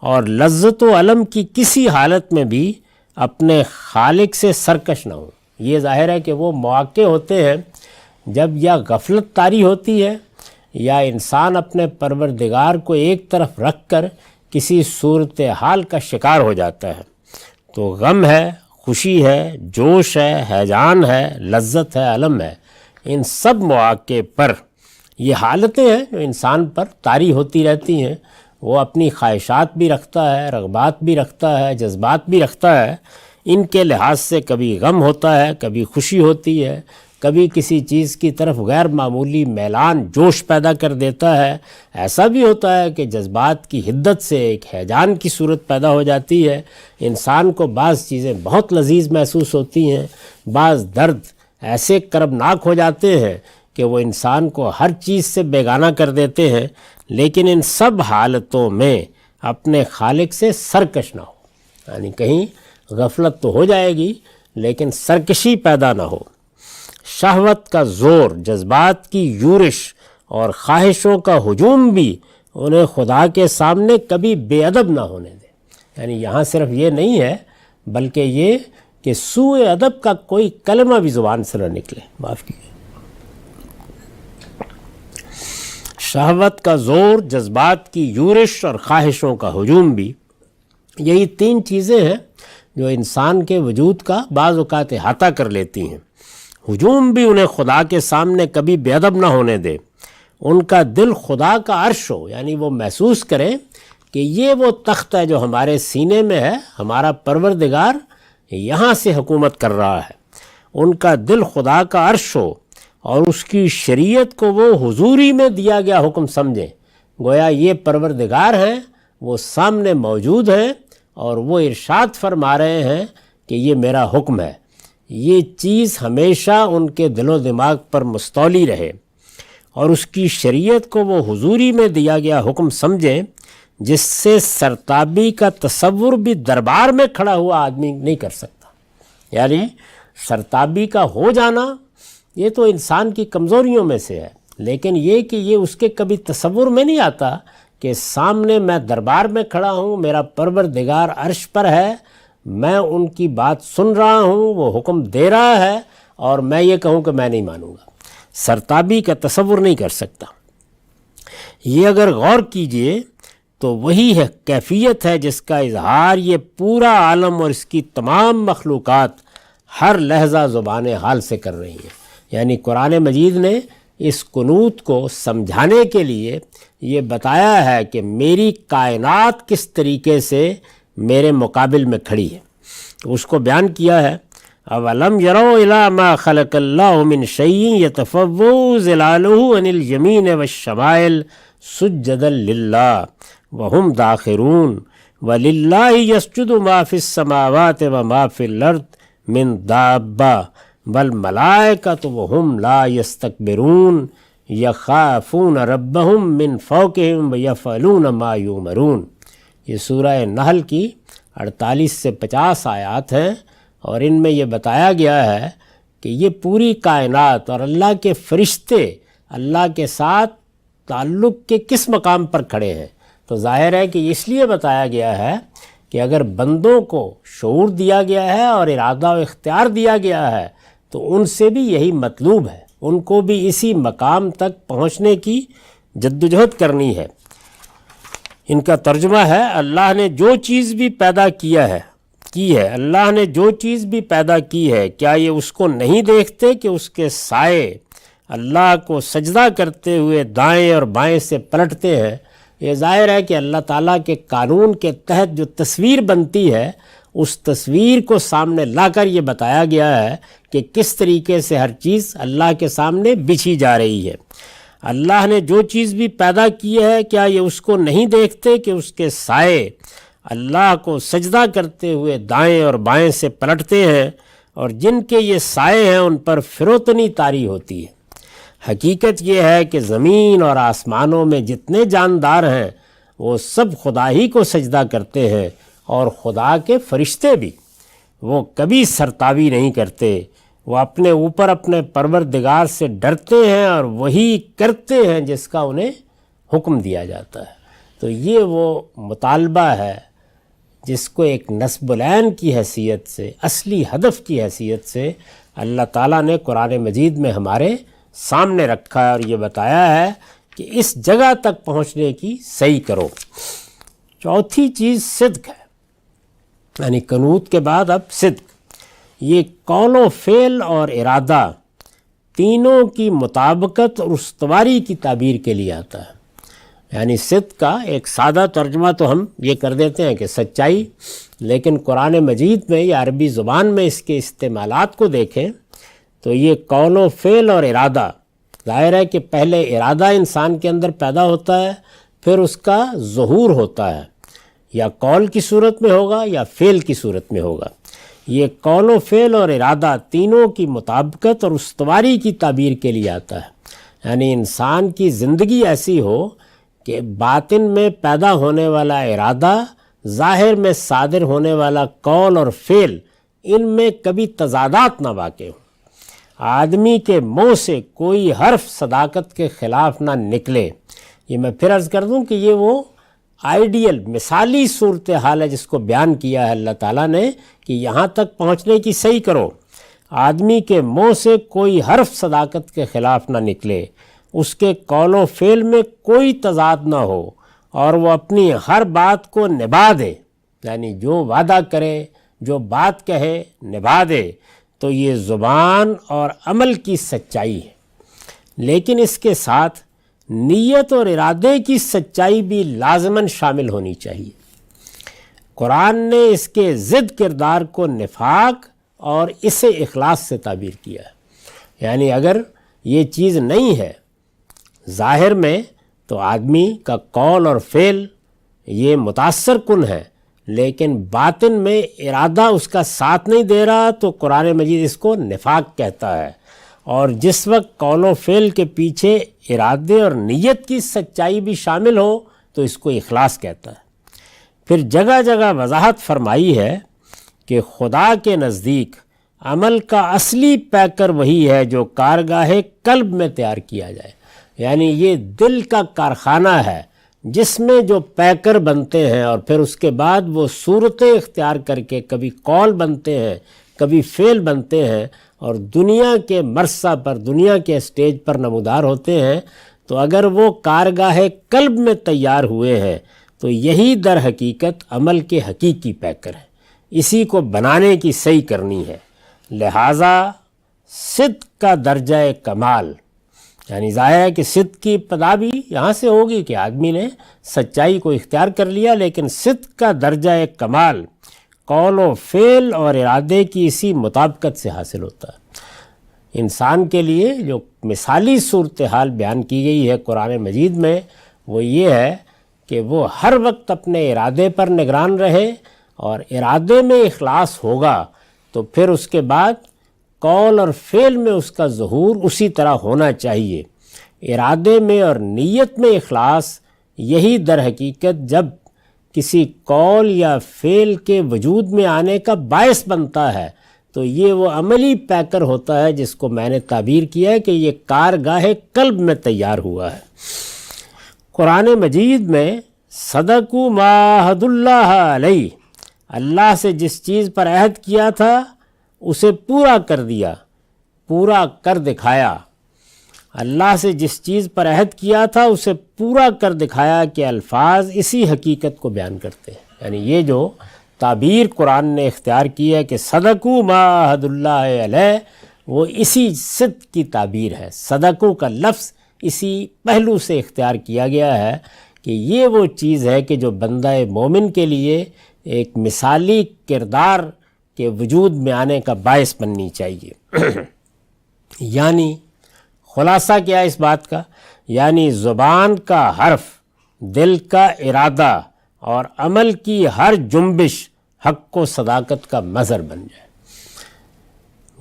اور لذت و الم کی کسی حالت میں بھی اپنے خالق سے سرکش نہ ہوں۔ یہ ظاہر ہے کہ وہ مواقع ہوتے ہیں جب یا غفلت طاری ہوتی ہے یا انسان اپنے پروردگار کو ایک طرف رکھ کر کسی صورتحال کا شکار ہو جاتا ہے۔ تو غم ہے، خوشی ہے، جوش ہے، ہیجان ہے، لذت ہے، الم ہے، ان سب مواقع پر یہ حالتیں ہیں جو انسان پر طاری ہوتی رہتی ہیں۔ وہ اپنی خواہشات بھی رکھتا ہے، رغبات بھی رکھتا ہے، جذبات بھی رکھتا ہے، ان کے لحاظ سے کبھی غم ہوتا ہے، کبھی خوشی ہوتی ہے، کبھی کسی چیز کی طرف غیر معمولی میلان جوش پیدا کر دیتا ہے۔ ایسا بھی ہوتا ہے کہ جذبات کی حدت سے ایک ہیجان کی صورت پیدا ہو جاتی ہے۔ انسان کو بعض چیزیں بہت لذیذ محسوس ہوتی ہیں، بعض درد ایسے کربناک ہو جاتے ہیں کہ وہ انسان کو ہر چیز سے بیگانہ کر دیتے ہیں، لیکن ان سب حالتوں میں اپنے خالق سے سرکش نہ ہو، یعنی کہیں غفلت تو ہو جائے گی لیکن سرکشی پیدا نہ ہو۔ شہوت کا زور، جذبات کی یورش اور خواہشوں کا ہجوم بھی انہیں خدا کے سامنے کبھی بے ادب نہ ہونے دے۔ یعنی یہاں صرف یہ نہیں ہے بلکہ یہ کہ سوء ادب کا کوئی کلمہ بھی زبان سے نہ نکلے۔ معاف کیجیے۔ شہوت کا زور، جذبات کی یورش اور خواہشوں کا ہجوم بھی، یہی تین چیزیں ہیں جو انسان کے وجود کا بعض اوقات احاطہ کر لیتی ہیں۔ ہجوم بھی انہیں خدا کے سامنے کبھی بے ادب نہ ہونے دے۔ ان کا دل خدا کا عرش ہو، یعنی وہ محسوس کریں کہ یہ وہ تخت ہے جو ہمارے سینے میں ہے، ہمارا پروردگار یہاں سے حکومت کر رہا ہے۔ ان کا دل خدا کا عرش ہو اور اس کی شریعت کو وہ حضوری میں دیا گیا حکم سمجھیں، گویا یہ پروردگار ہیں، وہ سامنے موجود ہیں اور وہ ارشاد فرما رہے ہیں کہ یہ میرا حکم ہے۔ یہ چیز ہمیشہ ان کے دل و دماغ پر مستولی رہے اور اس کی شریعت کو وہ حضوری میں دیا گیا حکم سمجھیں، جس سے سرتابی کا تصور بھی دربار میں کھڑا ہوا آدمی نہیں کر سکتا۔ یعنی سرتابی کا ہو جانا یہ تو انسان کی کمزوریوں میں سے ہے، لیکن یہ کہ یہ اس کے کبھی تصور میں نہیں آتا کہ سامنے میں دربار میں کھڑا ہوں، میرا پروردگار عرش پر ہے، میں ان کی بات سن رہا ہوں، وہ حکم دے رہا ہے اور میں یہ کہوں کہ میں نہیں مانوں گا۔ سرتابی کا تصور نہیں کر سکتا۔ یہ اگر غور کیجئے تو وہی ہے کیفیت ہے جس کا اظہار یہ پورا عالم اور اس کی تمام مخلوقات ہر لحظہ زبان حال سے کر رہی ہیں۔ یعنی قرآن مجید نے اس قنوت کو سمجھانے کے لیے یہ بتایا ہے کہ میری کائنات کس طریقے سے میرے مقابل میں کھڑی ہے۔ اس کو بیان کیا ہے، اولم یروا الی ما خلق اللہ من شیء یتفوّأ ظلالہ عن الیمین والشمائل سجدا للہ وہم داخرون وللہ یسجد ما فی السماوات وما فی الارض من دابہ والملائکۃ وہم لا یستکبرون یخافون ربہم من فوقہم ویفعلون ما یؤمرون۔ یہ سورہ نحل کی 48 سے 50 آیات ہیں اور ان میں یہ بتایا گیا ہے کہ یہ پوری کائنات اور اللہ کے فرشتے اللہ کے ساتھ تعلق کے کس مقام پر کھڑے ہیں۔ تو ظاہر ہے کہ اس لیے بتایا گیا ہے کہ اگر بندوں کو شعور دیا گیا ہے اور ارادہ و اختیار دیا گیا ہے تو ان سے بھی یہی مطلوب ہے، ان کو بھی اسی مقام تک پہنچنے کی جدوجہد کرنی ہے۔ ان کا ترجمہ ہے، اللہ نے جو چیز بھی پیدا کی ہے اللہ نے جو چیز بھی پیدا کی ہے، کیا یہ اس کو نہیں دیکھتے کہ اس کے سائے اللہ کو سجدہ کرتے ہوئے دائیں اور بائیں سے پلٹتے ہیں۔ یہ ظاہر ہے کہ اللہ تعالیٰ کے قانون کے تحت جو تصویر بنتی ہے اس تصویر کو سامنے لا کر یہ بتایا گیا ہے کہ کس طریقے سے ہر چیز اللہ کے سامنے بچھی جا رہی ہے۔ اللہ نے جو چیز بھی پیدا کی ہے، کیا یہ اس کو نہیں دیکھتے کہ اس کے سائے اللہ کو سجدہ کرتے ہوئے دائیں اور بائیں سے پلٹتے ہیں اور جن کے یہ سائے ہیں ان پر فروتنی طاری ہوتی ہے۔ حقیقت یہ ہے کہ زمین اور آسمانوں میں جتنے جاندار ہیں وہ سب خدا ہی کو سجدہ کرتے ہیں، اور خدا کے فرشتے بھی۔ وہ کبھی سرتابی نہیں کرتے، وہ اپنے اوپر اپنے پروردگار سے ڈرتے ہیں اور وہی کرتے ہیں جس کا انہیں حکم دیا جاتا ہے۔ تو یہ وہ مطالبہ ہے جس کو ایک نصب العین کی حیثیت سے، اصلی ہدف کی حیثیت سے اللہ تعالیٰ نے قرآن مجید میں ہمارے سامنے رکھا ہے، اور یہ بتایا ہے کہ اس جگہ تک پہنچنے کی صحیح کرو۔ چوتھی چیز صدق ہے، یعنی قنوت کے بعد اب صدق۔ یہ قول و فعل اور ارادہ تینوں کی مطابقت اور استواری کی تعبیر کے لیے آتا ہے۔ یعنی صدق کا ایک سادہ ترجمہ تو ہم یہ کر دیتے ہیں کہ سچائی، لیکن قرآن مجید میں یا عربی زبان میں اس کے استعمالات کو دیکھیں تو یہ قول و فعل اور ارادہ، ظاہر ہے کہ پہلے ارادہ انسان کے اندر پیدا ہوتا ہے، پھر اس کا ظہور ہوتا ہے، یا قول کی صورت میں ہوگا یا فعل کی صورت میں ہوگا۔ یہ قول و فعل اور ارادہ تینوں کی مطابقت اور استواری کی تعبیر کے لیے آتا ہے۔ یعنی انسان کی زندگی ایسی ہو کہ باطن میں پیدا ہونے والا ارادہ، ظاہر میں صادر ہونے والا قول اور فعل، ان میں کبھی تضادات نہ واقع ہوں۔ آدمی کے منہ سے کوئی حرف صداقت کے خلاف نہ نکلے۔ یہ میں پھر عرض کر دوں کہ یہ وہ آئیڈیل مثالی صورتحال ہے جس کو بیان کیا ہے اللہ تعالیٰ نے کہ یہاں تک پہنچنے کی صحیح کرو۔ آدمی کے منہ سے کوئی حرف صداقت کے خلاف نہ نکلے، اس کے قول و فعل میں کوئی تضاد نہ ہو، اور وہ اپنی ہر بات کو نبھا دے، یعنی جو وعدہ کرے، جو بات کہے، نبھا دے۔ تو یہ زبان اور عمل کی سچائی ہے، لیکن اس کے ساتھ نیت اور ارادے کی سچائی بھی لازماً شامل ہونی چاہیے۔ قرآن نے اس کے ضد کردار کو نفاق اور اسے اخلاص سے تعبیر کیا ہے۔ یعنی اگر یہ چیز نہیں ہے ظاہر میں تو آدمی کا قول اور فعل یہ متاثر کن ہے، لیکن باطن میں ارادہ اس کا ساتھ نہیں دے رہا تو قرآن مجید اس کو نفاق کہتا ہے۔ اور جس وقت قول و فعل کے پیچھے ارادے اور نیت کی سچائی بھی شامل ہو تو اس کو اخلاص کہتا ہے۔ پھر جگہ جگہ وضاحت فرمائی ہے کہ خدا کے نزدیک عمل کا اصلی پیکر وہی ہے جو کارگاہ قلب میں تیار کیا جائے، یعنی یہ دل کا کارخانہ ہے جس میں جو پیکر بنتے ہیں، اور پھر اس کے بعد وہ صورتیں اختیار کر کے کبھی قول بنتے ہیں، کبھی فعل بنتے ہیں، اور دنیا کے مرصع پر، دنیا کے اسٹیج پر نمودار ہوتے ہیں۔ تو اگر وہ کارگاہ قلب میں تیار ہوئے ہیں تو یہی در حقیقت عمل کے حقیقی پیکر ہے، اسی کو بنانے کی صحیح کرنی ہے۔ لہٰذا صدق کا درجہ کمال، یعنی ظاہر ہے کہ صدق کی ابتدا بھی یہاں سے ہوگی کہ آدمی نے سچائی کو اختیار کر لیا، لیکن صدق کا درجہ کمال قول و فعل اور ارادے کی اسی مطابقت سے حاصل ہوتا ہے۔ انسان کے لیے جو مثالی صورتحال بیان کی گئی ہے قرآن مجید میں وہ یہ ہے کہ وہ ہر وقت اپنے ارادے پر نگران رہے، اور ارادے میں اخلاص ہوگا تو پھر اس کے بعد قول اور فعل میں اس کا ظہور اسی طرح ہونا چاہیے۔ ارادے میں اور نیت میں اخلاص یہی در حقیقت جب کسی قول یا فعل کے وجود میں آنے کا باعث بنتا ہے تو یہ وہ عملی پیکر ہوتا ہے جس کو میں نے تعبیر کیا ہے کہ یہ کارگاہ قلب میں تیار ہوا ہے۔ قرآن مجید میں صدقوا ما عاہدوا اللہ علیہ، اللہ سے جس چیز پر عہد کیا تھا اسے پورا کر دیا، پورا کر دکھایا۔ اللہ سے جس چیز پر عہد کیا تھا اسے پورا کر دکھایا کہ الفاظ اسی حقیقت کو بیان کرتے ہیں۔ یعنی یہ جو تعبیر قرآن نے اختیار کی ہے کہ صدقوا ما عاہدوا اللہ علیہ، وہ اسی صدق کی تعبیر ہے۔ صدقوا کا لفظ اسی پہلو سے اختیار کیا گیا ہے کہ یہ وہ چیز ہے کہ جو بندہ مومن کے لیے ایک مثالی کردار کے وجود میں آنے کا باعث بننی چاہیے۔ یعنی خلاصہ کیا اس بات کا؟ یعنی زبان کا حرف، دل کا ارادہ اور عمل کی ہر جنبش حق و صداقت کا مظہر بن جائے۔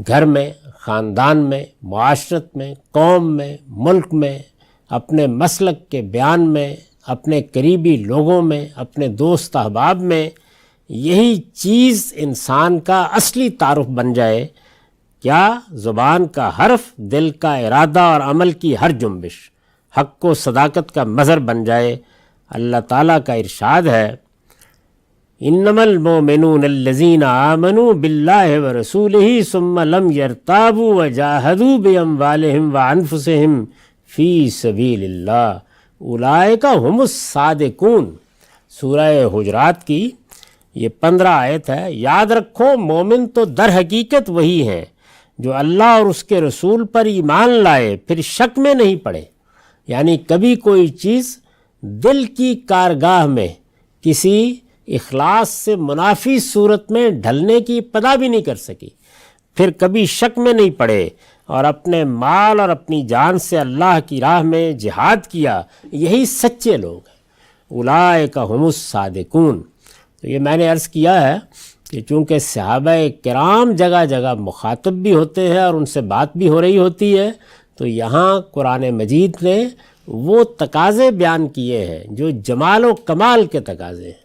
گھر میں، خاندان میں، معاشرت میں، قوم میں، ملک میں، اپنے مسلک کے بیان میں، اپنے قریبی لوگوں میں، اپنے دوست احباب میں یہی چیز انسان کا اصلی تعارف بن جائے، کیا زبان کا حرف، دل کا ارادہ اور عمل کی ہر جنبش حق و صداقت کا مظہر بن جائے۔ اللہ تعالیٰ کا ارشاد ہے، انما المؤمنون الذین آمنوا باللہ ورسولہ ثم لم یرتابوا وجاہدوا باموالہم وانفسہم فی سبیل اللہ اولئک ھم الصادقون۔ سورہ حجرات کی یہ 15 آیت ہے۔ یاد رکھو، مومن تو در حقیقت وہی ہیں جو اللہ اور اس کے رسول پر ایمان لائے پھر شک میں نہیں پڑے، یعنی کبھی کوئی چیز دل کی کارگاہ میں کسی اخلاص سے منافی صورت میں ڈھلنے کی پدا بھی نہیں کر سکی، پھر کبھی شک میں نہیں پڑے اور اپنے مال اور اپنی جان سے اللہ کی راہ میں جہاد کیا، یہی سچے لوگ ہیں۔ اولئک ھم الصادقون۔ تو یہ میں نے عرض کیا ہے کہ چونکہ صحابہ کرام جگہ جگہ مخاطب بھی ہوتے ہیں اور ان سے بات بھی ہو رہی ہوتی ہے، تو یہاں قرآن مجید نے وہ تقاضے بیان کیے ہیں جو جمال و کمال کے تقاضے ہیں،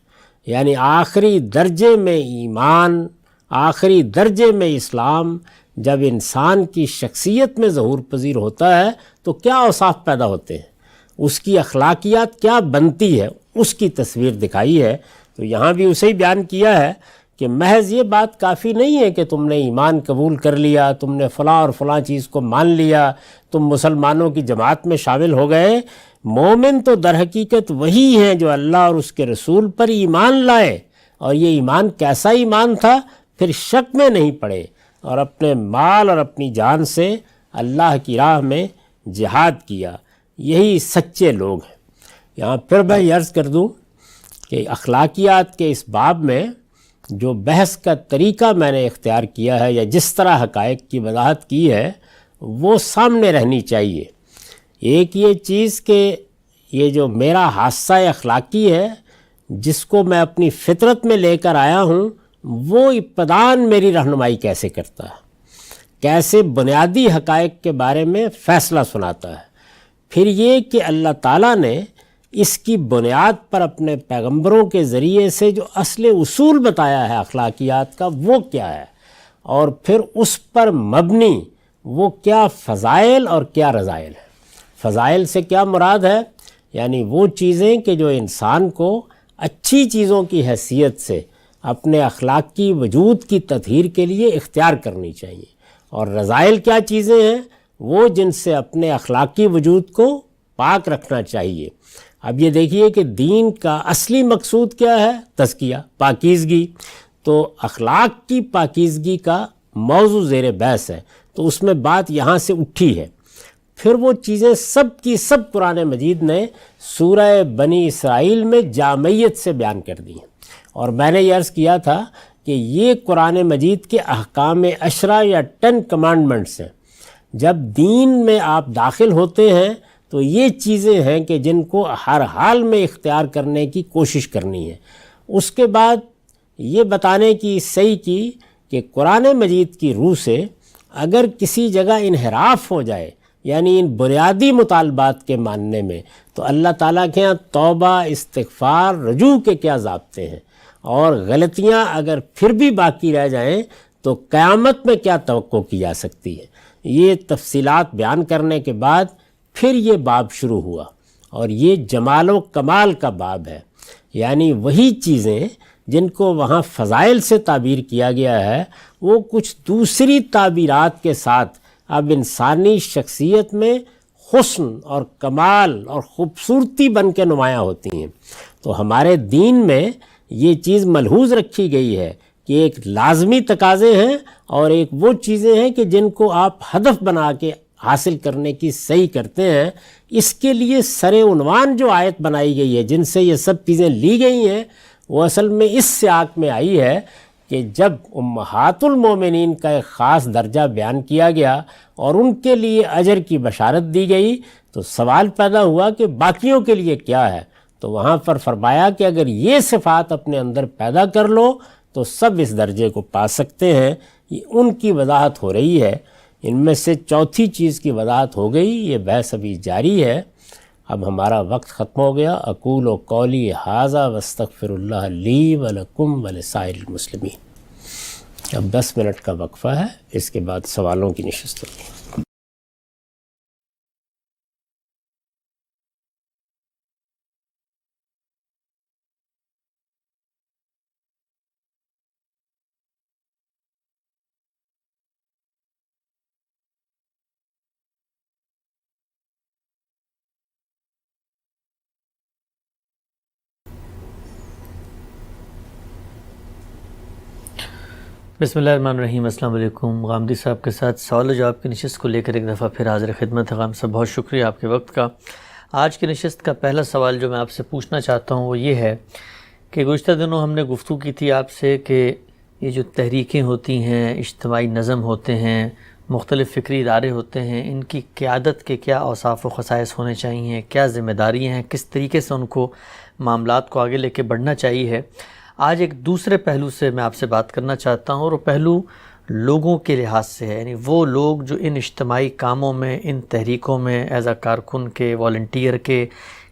یعنی آخری درجے میں ایمان، آخری درجے میں اسلام جب انسان کی شخصیت میں ظہور پذیر ہوتا ہے تو کیا اوصاف پیدا ہوتے ہیں، اس کی اخلاقیات کیا بنتی ہے، اس کی تصویر دکھائی ہے۔ تو یہاں بھی اسے ہی بیان کیا ہے کہ محض یہ بات کافی نہیں ہے کہ تم نے ایمان قبول کر لیا، تم نے فلاں اور فلاں چیز کو مان لیا، تم مسلمانوں کی جماعت میں شامل ہو گئے۔ مومن تو در حقیقت وہی ہیں جو اللہ اور اس کے رسول پر ایمان لائے، اور یہ ایمان کیسا ایمان تھا، پھر شک میں نہیں پڑے اور اپنے مال اور اپنی جان سے اللہ کی راہ میں جہاد کیا، یہی سچے لوگ ہیں۔ یہاں پھر میں عرض کر دوں کہ اخلاقیات کے اس باب میں جو بحث کا طریقہ میں نے اختیار کیا ہے یا جس طرح حقائق کی وضاحت کی ہے وہ سامنے رہنی چاہیے۔ ایک یہ چیز کہ یہ جو میرا حادثہ اخلاقی ہے جس کو میں اپنی فطرت میں لے کر آیا ہوں، وہ ابتداً میری رہنمائی کیسے کرتا ہے، کیسے بنیادی حقائق کے بارے میں فیصلہ سناتا ہے، پھر یہ کہ اللہ تعالیٰ نے اس کی بنیاد پر اپنے پیغمبروں کے ذریعے سے جو اصل اصول بتایا ہے اخلاقیات کا وہ کیا ہے، اور پھر اس پر مبنی وہ کیا فضائل اور کیا رذائل ہے۔ فضائل سے کیا مراد ہے، یعنی وہ چیزیں کہ جو انسان کو اچھی چیزوں کی حیثیت سے اپنے اخلاقی وجود کی تطہیر کے لیے اختیار کرنی چاہیے، اور رذائل کیا چیزیں ہیں، وہ جن سے اپنے اخلاقی وجود کو پاک رکھنا چاہیے۔ اب یہ دیکھیے کہ دین کا اصلی مقصود کیا ہے، تزکیہ، پاکیزگی، تو اخلاق کی پاکیزگی کا موضوع زیر بحث ہے، تو اس میں بات یہاں سے اٹھی ہے۔ پھر وہ چیزیں سب کی سب قرآن مجید نے سورہ بنی اسرائیل میں جامعیت سے بیان کر دی ہیں، اور میں نے یہ عرض کیا تھا کہ یہ قرآن مجید کے احکام 10 یا 10 کمانڈمنٹس ہیں۔ جب دین میں آپ داخل ہوتے ہیں تو یہ چیزیں ہیں کہ جن کو ہر حال میں اختیار کرنے کی کوشش کرنی ہے۔ اس کے بعد یہ بتانے کی صحیح کی کہ قرآن مجید کی روح سے اگر کسی جگہ انحراف ہو جائے، یعنی ان بنیادی مطالبات کے ماننے میں، تو اللہ تعالیٰ کے ہاں توبہ، استغفار، رجوع کے کیا ضابطے ہیں، اور غلطیاں اگر پھر بھی باقی رہ جائیں تو قیامت میں کیا توقع کی جا سکتی ہے۔ یہ تفصیلات بیان کرنے کے بعد پھر یہ باب شروع ہوا، اور یہ جمال و کمال کا باب ہے، یعنی وہی چیزیں جن کو وہاں فضائل سے تعبیر کیا گیا ہے وہ کچھ دوسری تعبیرات کے ساتھ اب انسانی شخصیت میں حسن اور کمال اور خوبصورتی بن کے نمایاں ہوتی ہیں۔ تو ہمارے دین میں یہ چیز ملحوظ رکھی گئی ہے کہ ایک لازمی تقاضے ہیں اور ایک وہ چیزیں ہیں کہ جن کو آپ ہدف بنا کے حاصل کرنے کی صحیح کرتے ہیں۔ اس کے لیے سر عنوان جو آیت بنائی گئی ہے، جن سے یہ سب چیزیں لی گئی ہیں، وہ اصل میں اس سیاق میں آئی ہے کہ جب امہات المومنین کا ایک خاص درجہ بیان کیا گیا اور ان کے لیے اجر کی بشارت دی گئی، تو سوال پیدا ہوا کہ باقیوں کے لیے کیا ہے۔ تو وہاں پر فرمایا کہ اگر یہ صفات اپنے اندر پیدا کر لو تو سب اس درجے کو پا سکتے ہیں یہ ان کی وضاحت ہو رہی ہے۔ ان میں سے چوتھی چیز کی وضاحت ہو گئی، یہ بحث ابھی جاری ہے۔ اب ہمارا وقت ختم ہو گیا۔ اقول و قولی ھذا واستغفر اللہ لی ولکم ولسائر المسلمین۔ اب 10 منٹ کا وقفہ ہے، اس کے بعد سوالوں کی نشست ہوگی۔ بسم اللہ الرحمن الرحیم۔ السلام علیکم۔ غامدی صاحب کے ساتھ سوال و جواب کی نشست کو لے کر ایک دفعہ پھر حاضر خدمت ہے۔ غام صاحب بہت شکریہ آپ کے وقت کا۔ آج کی نشست کا پہلا سوال جو میں آپ سے پوچھنا چاہتا ہوں وہ یہ ہے کہ گزشتہ دنوں ہم نے گفتگو کی تھی آپ سے کہ یہ جو تحریکیں ہوتی ہیں، اجتماعی نظم ہوتے ہیں، مختلف فکری ادارے ہوتے ہیں، ان کی قیادت کے کیا اوصاف و خصائص ہونے چاہیے، کیا ذمہ داریاں ہیں، کس طریقے سے ان کو معاملات کو آگے لے کے بڑھنا چاہیے۔ آج ایک دوسرے پہلو سے میں آپ سے بات کرنا چاہتا ہوں، اور وہ پہلو لوگوں کے لحاظ سے ہے، یعنی وہ لوگ جو ان اجتماعی کاموں میں، ان تحریکوں میں ایز اے کارکن کے، والنٹیئر کے،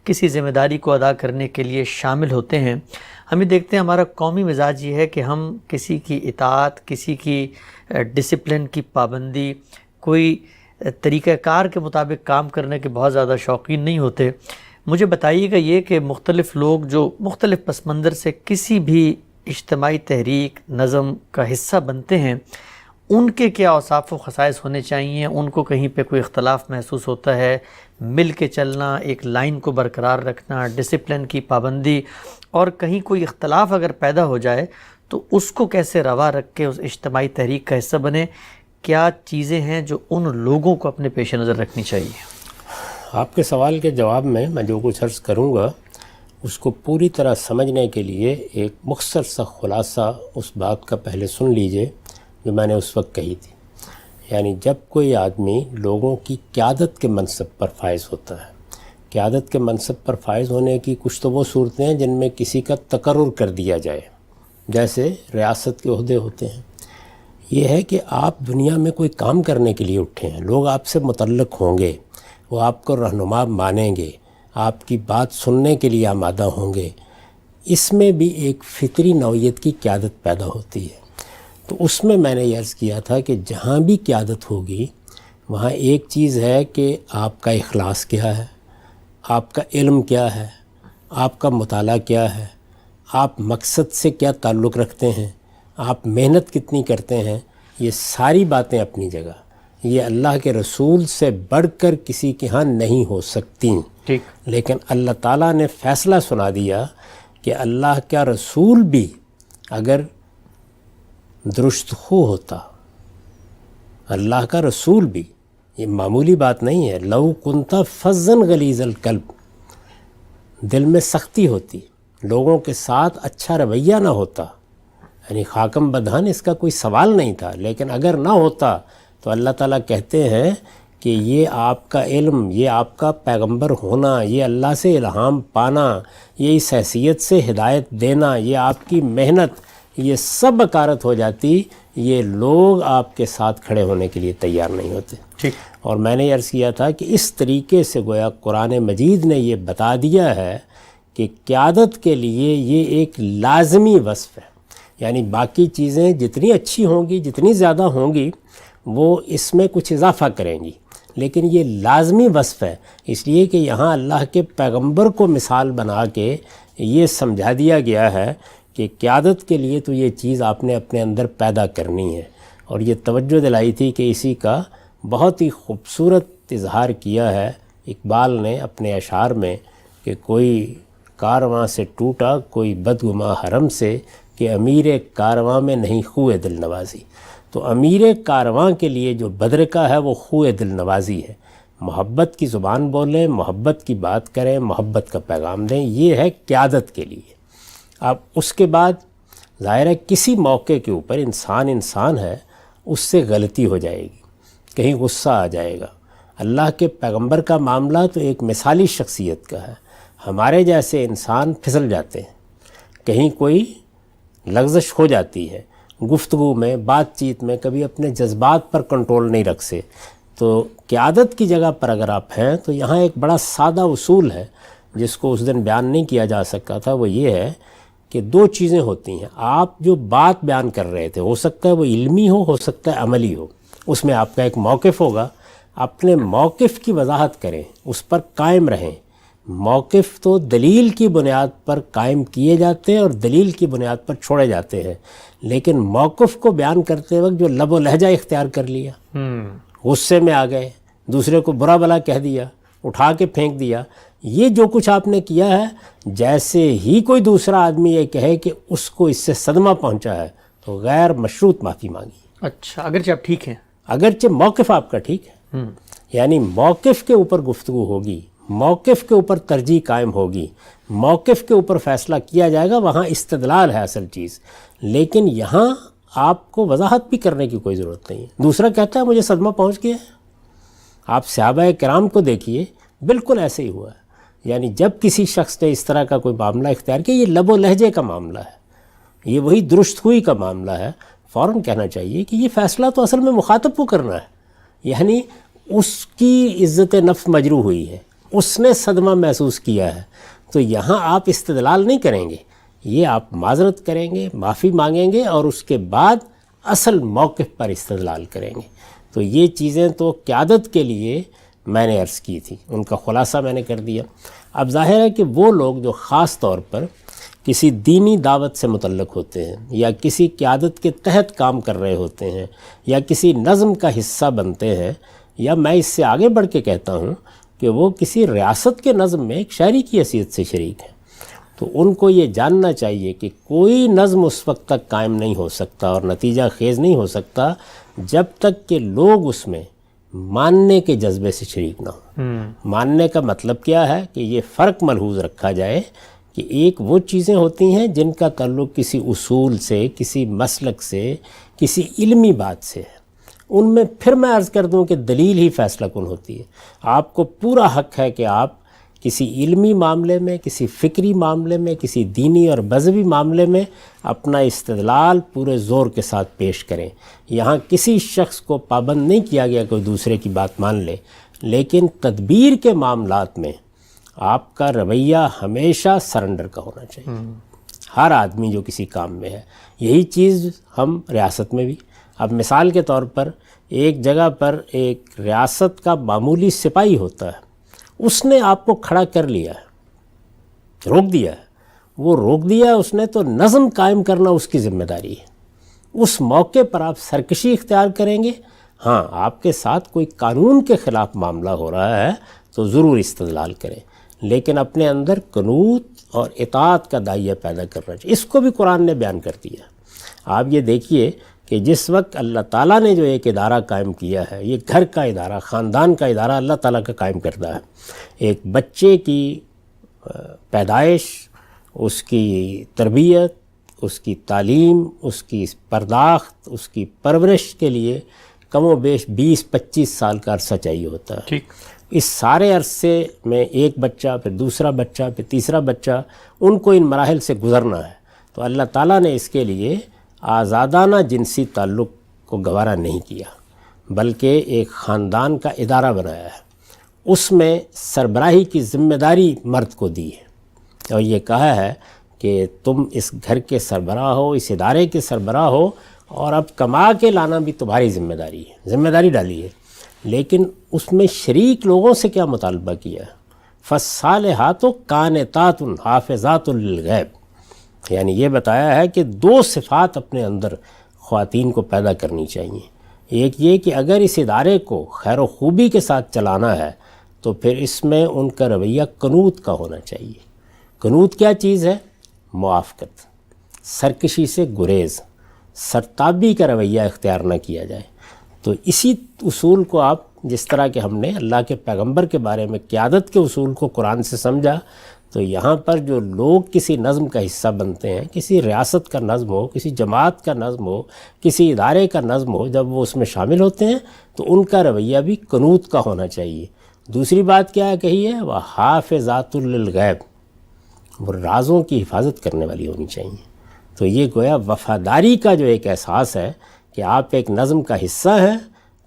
کسی ذمہ داری کو ادا کرنے کے لیے شامل ہوتے ہیں۔ ہمیں دیکھتے ہیں ہمارا قومی مزاج یہ ہے کہ ہم کسی کی اطاعت، کسی کی ڈسپلن کی پابندی، کوئی طریقہ کار کے مطابق کام کرنے کے بہت زیادہ شوقین نہیں ہوتے۔ مجھے بتائیے گا یہ کہ مختلف لوگ جو مختلف پس منظر سے کسی بھی اجتماعی تحریک نظم کا حصہ بنتے ہیں، ان کے کیا اوصاف و خصائص ہونے چاہیے؟ ان کو کہیں پہ کوئی اختلاف محسوس ہوتا ہے، مل کے چلنا، ایک لائن کو برقرار رکھنا، ڈسپلن کی پابندی، اور کہیں کوئی اختلاف اگر پیدا ہو جائے تو اس کو کیسے روا رکھ کے اس اجتماعی تحریک کا حصہ بنے؟ کیا چیزیں ہیں جو ان لوگوں کو اپنے پیش نظر رکھنی چاہیے؟ آپ کے سوال کے جواب میں جو کچھ عرض کروں گا اس کو پوری طرح سمجھنے کے لیے ایک مختصر سا خلاصہ اس بات کا پہلے سن لیجئے جو میں نے اس وقت کہی تھی۔ یعنی جب کوئی آدمی لوگوں کی قیادت کے منصب پر فائز ہوتا ہے، قیادت کے منصب پر فائز ہونے کی کچھ تو وہ صورتیں ہیں جن میں کسی کا تقرر کر دیا جائے، جیسے ریاست کے عہدے ہوتے ہیں۔ یہ ہے کہ آپ دنیا میں کوئی کام کرنے کے لیے اٹھے ہیں، لوگ آپ سے متعلق ہوں گے، وہ آپ کو رہنما مانیں گے، آپ کی بات سننے کے لیے آمادہ ہوں گے۔ اس میں بھی ایک فطری نوعیت کی قیادت پیدا ہوتی ہے۔ تو اس میں نے یہ عرض کیا تھا کہ جہاں بھی قیادت ہوگی وہاں ایک چیز ہے کہ آپ کا اخلاص کیا ہے، آپ کا علم کیا ہے، آپ کا مطالعہ کیا ہے، آپ مقصد سے کیا تعلق رکھتے ہیں، آپ محنت کتنی کرتے ہیں۔ یہ ساری باتیں اپنی جگہ، یہ اللہ کے رسول سے بڑھ کر کسی کے ہاں نہیں ہو سکتی۔ ٹھیک۔ لیکن اللہ تعالیٰ نے فیصلہ سنا دیا کہ اللہ کا رسول بھی اگر درست خو ہوتا، اللہ کا رسول بھی، یہ معمولی بات نہیں ہے، لو کنتا فظًا غلیظ القلب، دل میں سختی ہوتی، لوگوں کے ساتھ اچھا رویہ نہ ہوتا، یعنی خاکم بدہن اس کا کوئی سوال نہیں تھا، لیکن اگر نہ ہوتا تو اللہ تعالیٰ کہتے ہیں کہ یہ آپ کا علم، یہ آپ کا پیغمبر ہونا، یہ اللہ سے الہام پانا، یہ اس حیثیت سے ہدایت دینا، یہ آپ کی محنت، یہ سب اکارت ہو جاتی، یہ لوگ آپ کے ساتھ کھڑے ہونے کے لیے تیار نہیں ہوتے۔ ٹھیک۔ اور میں نے عرض کیا تھا کہ اس طریقے سے گویا قرآن مجید نے یہ بتا دیا ہے کہ قیادت کے لیے یہ ایک لازمی وصف ہے، یعنی باقی چیزیں جتنی اچھی ہوں گی، جتنی زیادہ ہوں گی، وہ اس میں کچھ اضافہ کریں گی، لیکن یہ لازمی وصف ہے۔ اس لیے کہ یہاں اللہ کے پیغمبر کو مثال بنا کے یہ سمجھا دیا گیا ہے کہ قیادت کے لیے تو یہ چیز آپ نے اپنے اندر پیدا کرنی ہے۔ اور یہ توجہ دلائی تھی کہ اسی کا بہت ہی خوبصورت اظہار کیا ہے اقبال نے اپنے اشعار میں کہ کوئی کارواں سے ٹوٹا کوئی بدگماں حرم سے، کہ امیر کارواں میں نہیں خوئے دل نوازی۔ تو امیر کارواں کے لیے جو بدرکا ہے وہ خوئے دل نوازی ہے، محبت کی زبان بولیں، محبت کی بات کریں، محبت کا پیغام دیں، یہ ہے قیادت کے لیے۔ اب اس کے بعد ظاہر ہے کسی موقع کے اوپر انسان ہے، اس سے غلطی ہو جائے گی، کہیں غصہ آ جائے گا۔ اللہ کے پیغمبر کا معاملہ تو ایک مثالی شخصیت کا ہے، ہمارے جیسے انسان پھسل جاتے ہیں، کہیں کوئی لغزش ہو جاتی ہے، گفتگو میں، بات چیت میں کبھی اپنے جذبات پر کنٹرول نہیں رکھ سے، تو قیادت کی جگہ پر اگر آپ ہیں تو یہاں ایک بڑا سادہ اصول ہے جس کو اس دن بیان نہیں کیا جا سکا تھا، وہ یہ ہے کہ دو چیزیں ہوتی ہیں. آپ جو بات بیان کر رہے تھے، ہو سکتا ہے وہ علمی ہو سکتا ہے عملی ہو، اس میں آپ کا ایک موقف ہوگا. اپنے موقف کی وضاحت کریں، اس پر قائم رہیں. موقف تو دلیل کی بنیاد پر قائم کیے جاتے ہیں اور دلیل کی بنیاد پر چھوڑے جاتے ہیں، لیکن موقف کو بیان کرتے وقت جو لب و لہجہ اختیار کر لیا، غصے میں آ گئے، دوسرے کو برا بھلا کہہ دیا، اٹھا کے پھینک دیا، یہ جو کچھ آپ نے کیا ہے، جیسے ہی کوئی دوسرا آدمی یہ کہے کہ اس کو اس سے صدمہ پہنچا ہے تو غیر مشروط معافی مانگی. اچھا، اگرچہ آپ ٹھیک ہیں، اگرچہ موقف آپ کا ٹھیک ہے، یعنی موقف کے اوپر گفتگو ہوگی، موقف کے اوپر ترجیح قائم ہوگی، موقف کے اوپر فیصلہ کیا جائے گا، وہاں استدلال ہے اصل چیز. لیکن یہاں آپ کو وضاحت بھی کرنے کی کوئی ضرورت نہیں ہے. دوسرا کہتا ہے مجھے صدمہ پہنچ گیا ہے. آپ صحابہ کرام کو دیکھیے، بالکل ایسے ہی ہوا ہے. یعنی جب کسی شخص نے اس طرح کا کوئی معاملہ اختیار کیا، یہ لب و لہجے کا معاملہ ہے، یہ وہی درست ہوئی کا معاملہ ہے، فوراً کہنا چاہیے کہ یہ فیصلہ تو اصل میں مخاطب کو کرنا ہے. یعنی اس کی عزت نفس مجروح ہوئی ہے، اس نے صدمہ محسوس کیا ہے، تو یہاں آپ استدلال نہیں کریں گے، یہ آپ معذرت کریں گے، معافی مانگیں گے اور اس کے بعد اصل موقف پر استدلال کریں گے. تو یہ چیزیں تو قیادت کے لیے میں نے عرض کی تھی، ان کا خلاصہ میں نے کر دیا. اب ظاہر ہے کہ وہ لوگ جو خاص طور پر کسی دینی دعوت سے متعلق ہوتے ہیں یا کسی قیادت کے تحت کام کر رہے ہوتے ہیں یا کسی نظم کا حصہ بنتے ہیں، یا میں اس سے آگے بڑھ کے کہتا ہوں کہ وہ کسی ریاست کے نظم میں ایک شہری کی حیثیت سے شریک ہیں، تو ان کو یہ جاننا چاہیے کہ کوئی نظم اس وقت تک قائم نہیں ہو سکتا اور نتیجہ خیز نہیں ہو سکتا جب تک کہ لوگ اس میں ماننے کے جذبے سے شریک نہ ہوں. ماننے کا مطلب کیا ہے کہ یہ فرق ملحوظ رکھا جائے کہ ایک وہ چیزیں ہوتی ہیں جن کا تعلق کسی اصول سے، کسی مسلک سے، کسی علمی بات سے ہے. ان میں پھر میں عرض کر دوں کہ دلیل ہی فیصلہ کن ہوتی ہے. آپ کو پورا حق ہے کہ آپ کسی علمی معاملے میں، کسی فکری معاملے میں، کسی دینی اور مذہبی معاملے میں اپنا استدلال پورے زور کے ساتھ پیش کریں. یہاں کسی شخص کو پابند نہیں کیا گیا کوئی دوسرے کی بات مان لے، لیکن تدبیر کے معاملات میں آپ کا رویہ ہمیشہ سرنڈر کا ہونا چاہیے. ہر آدمی جو کسی کام میں ہے، یہی چیز ہم ریاست میں بھی. اب مثال کے طور پر ایک جگہ پر ایک ریاست کا معمولی سپاہی ہوتا ہے، اس نے آپ کو کھڑا کر لیا ہے، روک دیا ہے. وہ روک دیا ہے اس نے، تو نظم قائم کرنا اس کی ذمہ داری ہے. اس موقع پر آپ سرکشی اختیار کریں گے. ہاں، آپ کے ساتھ کوئی قانون کے خلاف معاملہ ہو رہا ہے تو ضرور استدلال کریں، لیکن اپنے اندر قنوت اور اطاعت کا داعیہ پیدا کرنا چاہیے. اس کو بھی قرآن نے بیان کر دیا. آپ یہ دیکھیے کہ جس وقت اللہ تعالیٰ نے جو ایک ادارہ قائم کیا ہے، یہ گھر کا ادارہ، خاندان کا ادارہ اللہ تعالیٰ کا قائم کرتا ہے. ایک بچے کی پیدائش، اس کی تربیت، اس کی تعلیم، اس کی پرداخت، اس کی پرورش کے لیے کم و بیش 20-25 سال کا عرصہ چاہیے ہوتا ہے. ٹھیک. اس سارے عرصے میں ایک بچہ، پھر دوسرا بچہ، پھر تیسرا بچہ، ان کو ان مراحل سے گزرنا ہے. تو اللہ تعالیٰ نے اس کے لیے آزادانہ جنسی تعلق کو گوارا نہیں کیا، بلکہ ایک خاندان کا ادارہ بنایا ہے. اس میں سربراہی کی ذمہ داری مرد کو دی ہے اور یہ کہا ہے کہ تم اس گھر کے سربراہ ہو، اس ادارے کے سربراہ ہو، اور اب کما کے لانا بھی تمہاری ذمہ داری ہے، ذمہ داری ڈالی ہے. لیکن اس میں شریک لوگوں سے کیا مطالبہ کیا ہے؟ فالصالحات قانتات حافظات للغیب. یعنی یہ بتایا ہے کہ دو صفات اپنے اندر خواتین کو پیدا کرنی چاہیے. ایک یہ کہ اگر اس ادارے کو خیر و خوبی کے ساتھ چلانا ہے تو پھر اس میں ان کا رویہ قنوت کا ہونا چاہیے. قنوت کیا چیز ہے؟ موافقت، سرکشی سے گریز، سرتابی کا رویہ اختیار نہ کیا جائے. تو اسی اصول کو آپ، جس طرح کہ ہم نے اللہ کے پیغمبر کے بارے میں قیادت کے اصول کو قرآن سے سمجھا، تو یہاں پر جو لوگ کسی نظم کا حصہ بنتے ہیں، کسی ریاست کا نظم ہو، کسی جماعت کا نظم ہو، کسی ادارے کا نظم ہو، جب وہ اس میں شامل ہوتے ہیں تو ان کا رویہ بھی قنوت کا ہونا چاہیے. دوسری بات کیا کہی ہے؟ وہ حافظات للغیب، وہ رازوں کی حفاظت کرنے والی ہونی چاہیے. تو یہ گویا وفاداری کا جو ایک احساس ہے کہ آپ ایک نظم کا حصہ ہیں،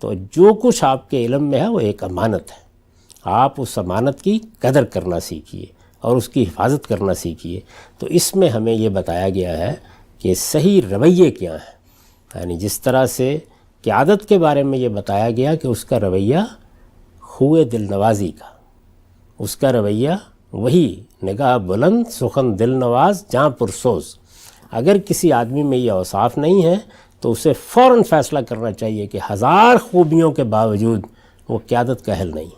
تو جو کچھ آپ کے علم میں ہے وہ ایک امانت ہے، آپ اس امانت کی قدر کرنا سیکھیے اور اس کی حفاظت کرنا سیکھیے۔ تو اس میں ہمیں یہ بتایا گیا ہے کہ صحیح رویے کیا ہیں، یعنی جس طرح سے قیادت کے بارے میں یہ بتایا گیا کہ اس کا رویہ خوئے دل نوازی کا، اس کا رویہ وہی نگاہ بلند سخن دل نواز جاں پرسوز۔ اگر کسی آدمی میں یہ اوصاف نہیں ہے تو اسے فوراً فیصلہ کرنا چاہیے کہ ہزار خوبیوں کے باوجود وہ قیادت کا اہل نہیں۔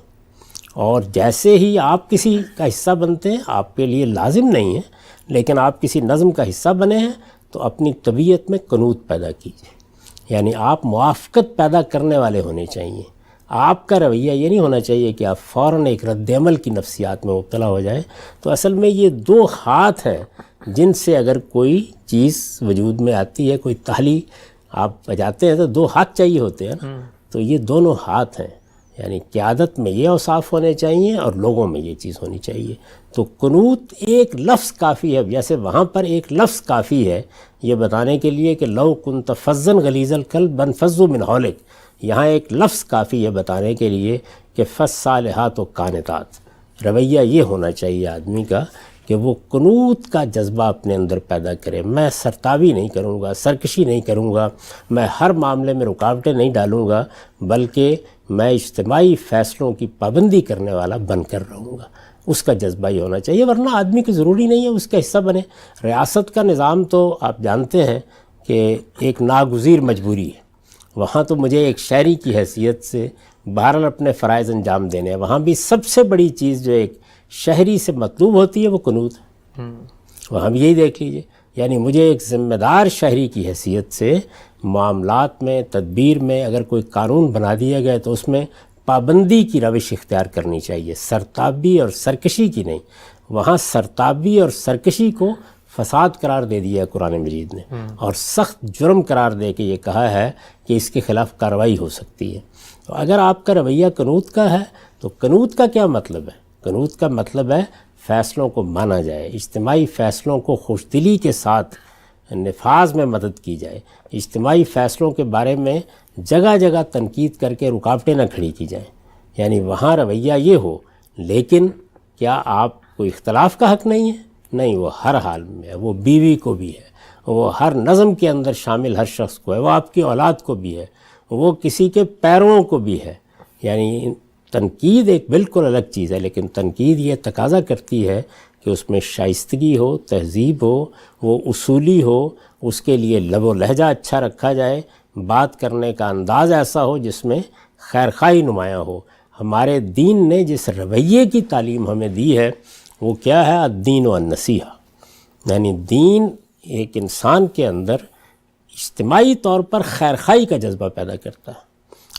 اور جیسے ہی آپ کسی کا حصہ بنتے ہیں، آپ کے لیے لازم نہیں ہے لیکن آپ کسی نظم کا حصہ بنے ہیں، تو اپنی طبیعت میں قنوت پیدا کیجیے، یعنی آپ موافقت پیدا کرنے والے ہونے چاہیے۔ آپ کا رویہ یہ نہیں ہونا چاہیے کہ آپ فوراً ایک رد عمل کی نفسیات میں مبتلا ہو جائیں۔ تو اصل میں یہ دو ہاتھ ہیں جن سے اگر کوئی چیز وجود میں آتی ہے، کوئی تالی آپ بجاتے ہیں تو دو ہاتھ چاہیے ہوتے ہیں نا، تو یہ دونوں ہاتھ ہیں، یعنی قیادت میں یہ اوصاف ہونے چاہیے اور لوگوں میں یہ چیز ہونی چاہیے۔ تو قنوت ایک لفظ کافی ہے، جیسے وہاں پر ایک لفظ کافی ہے یہ بتانے کے لیے کہ لو کنت فظا غلیظ القلب انفضوا من حولک، یہاں ایک لفظ کافی ہے بتانے کے لیے کہ فالصالحات و قانتات۔ رویہ یہ ہونا چاہیے آدمی کا کہ وہ قنوت کا جذبہ اپنے اندر پیدا کرے۔ میں سرتابی نہیں کروں گا، سرکشی نہیں کروں گا، میں ہر معاملے میں رکاوٹیں نہیں ڈالوں گا، بلکہ میں اجتماعی فیصلوں کی پابندی کرنے والا بن کر رہوں گا۔ اس کا جذبہ ہی ہونا چاہیے، ورنہ آدمی کی ضروری نہیں ہے اس کا حصہ بنے۔ ریاست کا نظام تو آپ جانتے ہیں کہ ایک ناگزیر مجبوری ہے، وہاں تو مجھے ایک شہری کی حیثیت سے بہرحال اپنے فرائض انجام دینے ہیں، وہاں بھی سب سے بڑی چیز جو ایک شہری سے مطلوب ہوتی ہے وہ قنوت ہے۔ وہاں بھی یہی دیکھ لیجئے، یعنی مجھے ایک ذمہ دار شہری کی حیثیت سے معاملات میں، تدبیر میں اگر کوئی قانون بنا دیا گیا تو اس میں پابندی کی روش اختیار کرنی چاہیے، سرتابی اور سرکشی کی نہیں۔ وہاں سرتابی اور سرکشی کو فساد قرار دے دیا ہے قرآن مجید نے، اور سخت جرم قرار دے کے یہ کہا ہے کہ اس کے خلاف کارروائی ہو سکتی ہے۔ تو اگر آپ کا رویہ قنوت کا ہے تو قنوت کا کیا مطلب ہے؟ قنوت کا مطلب ہے فیصلوں کو مانا جائے، اجتماعی فیصلوں کو خوش دلی کے ساتھ نفاذ میں مدد کی جائے، اجتماعی فیصلوں کے بارے میں جگہ جگہ تنقید کر کے رکاوٹیں نہ کھڑی کی جائیں، یعنی وہاں رویہ یہ ہو۔ لیکن کیا آپ کو اختلاف کا حق نہیں ہے؟ نہیں، وہ ہر حال میں ہے، وہ بیوی کو بھی ہے، وہ ہر نظم کے اندر شامل ہر شخص کو ہے، وہ آپ کی اولاد کو بھی ہے، وہ کسی کے پیروں کو بھی ہے۔ یعنی تنقید ایک بالکل الگ چیز ہے، لیکن تنقید یہ تقاضا کرتی ہے کہ اس میں شائستگی ہو، تہذیب ہو، وہ اصولی ہو، اس کے لیے لب و لہجہ اچھا رکھا جائے، بات کرنے کا انداز ایسا ہو جس میں خیرخواہی نمایاں ہو۔ ہمارے دین نے جس رویے کی تعلیم ہمیں دی ہے وہ کیا ہے؟ الدین و النصیحہ، یعنی دین ایک انسان کے اندر اجتماعی طور پر خیرخواہی کا جذبہ پیدا کرتا ہے،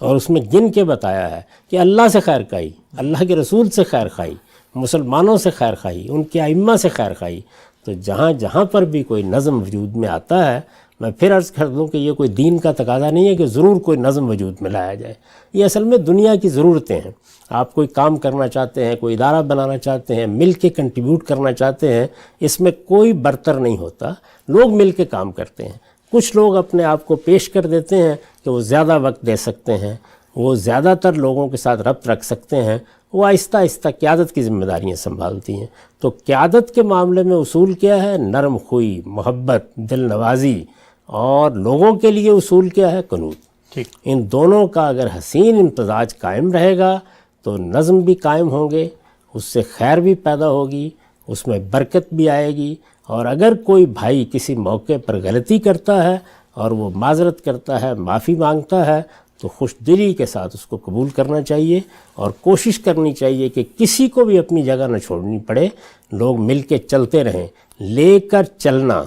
اور اس میں گن کے بتایا ہے کہ اللہ سے خیر خواہی، اللہ کے رسول سے خیر خواہی، مسلمانوں سے خیر خواہی، ان کے ائمہ سے خیر خواہی۔ تو جہاں جہاں پر بھی کوئی نظم وجود میں آتا ہے، میں پھر عرض کر دوں کہ یہ کوئی دین کا تقاضا نہیں ہے کہ ضرور کوئی نظم وجود میں لایا جائے، یہ اصل میں دنیا کی ضرورتیں ہیں۔ آپ کوئی کام کرنا چاہتے ہیں، کوئی ادارہ بنانا چاہتے ہیں، مل کے کنٹریبیوٹ کرنا چاہتے ہیں، اس میں کوئی برتر نہیں ہوتا، لوگ مل کے کام کرتے ہیں۔ کچھ لوگ اپنے آپ کو پیش کر دیتے ہیں کہ وہ زیادہ وقت دے سکتے ہیں، وہ زیادہ تر لوگوں کے ساتھ ربط رکھ سکتے ہیں، وہ آہستہ آہستہ قیادت کی ذمہ داریاں سنبھالتی ہیں۔ تو قیادت کے معاملے میں اصول کیا ہے؟ نرم خوئی، محبت، دل نوازی، اور لوگوں کے لیے اصول کیا ہے؟ قنوت۔ ان دونوں کا اگر حسین امتزاج قائم رہے گا تو نظم بھی قائم ہوں گے، اس سے خیر بھی پیدا ہوگی، اس میں برکت بھی آئے گی۔ اور اگر کوئی بھائی کسی موقع پر غلطی کرتا ہے اور وہ معذرت کرتا ہے، معافی مانگتا ہے، تو خوش دلی کے ساتھ اس کو قبول کرنا چاہیے اور کوشش کرنی چاہیے کہ کسی کو بھی اپنی جگہ نہ چھوڑنی پڑے، لوگ مل کے چلتے رہیں۔ لے کر چلنا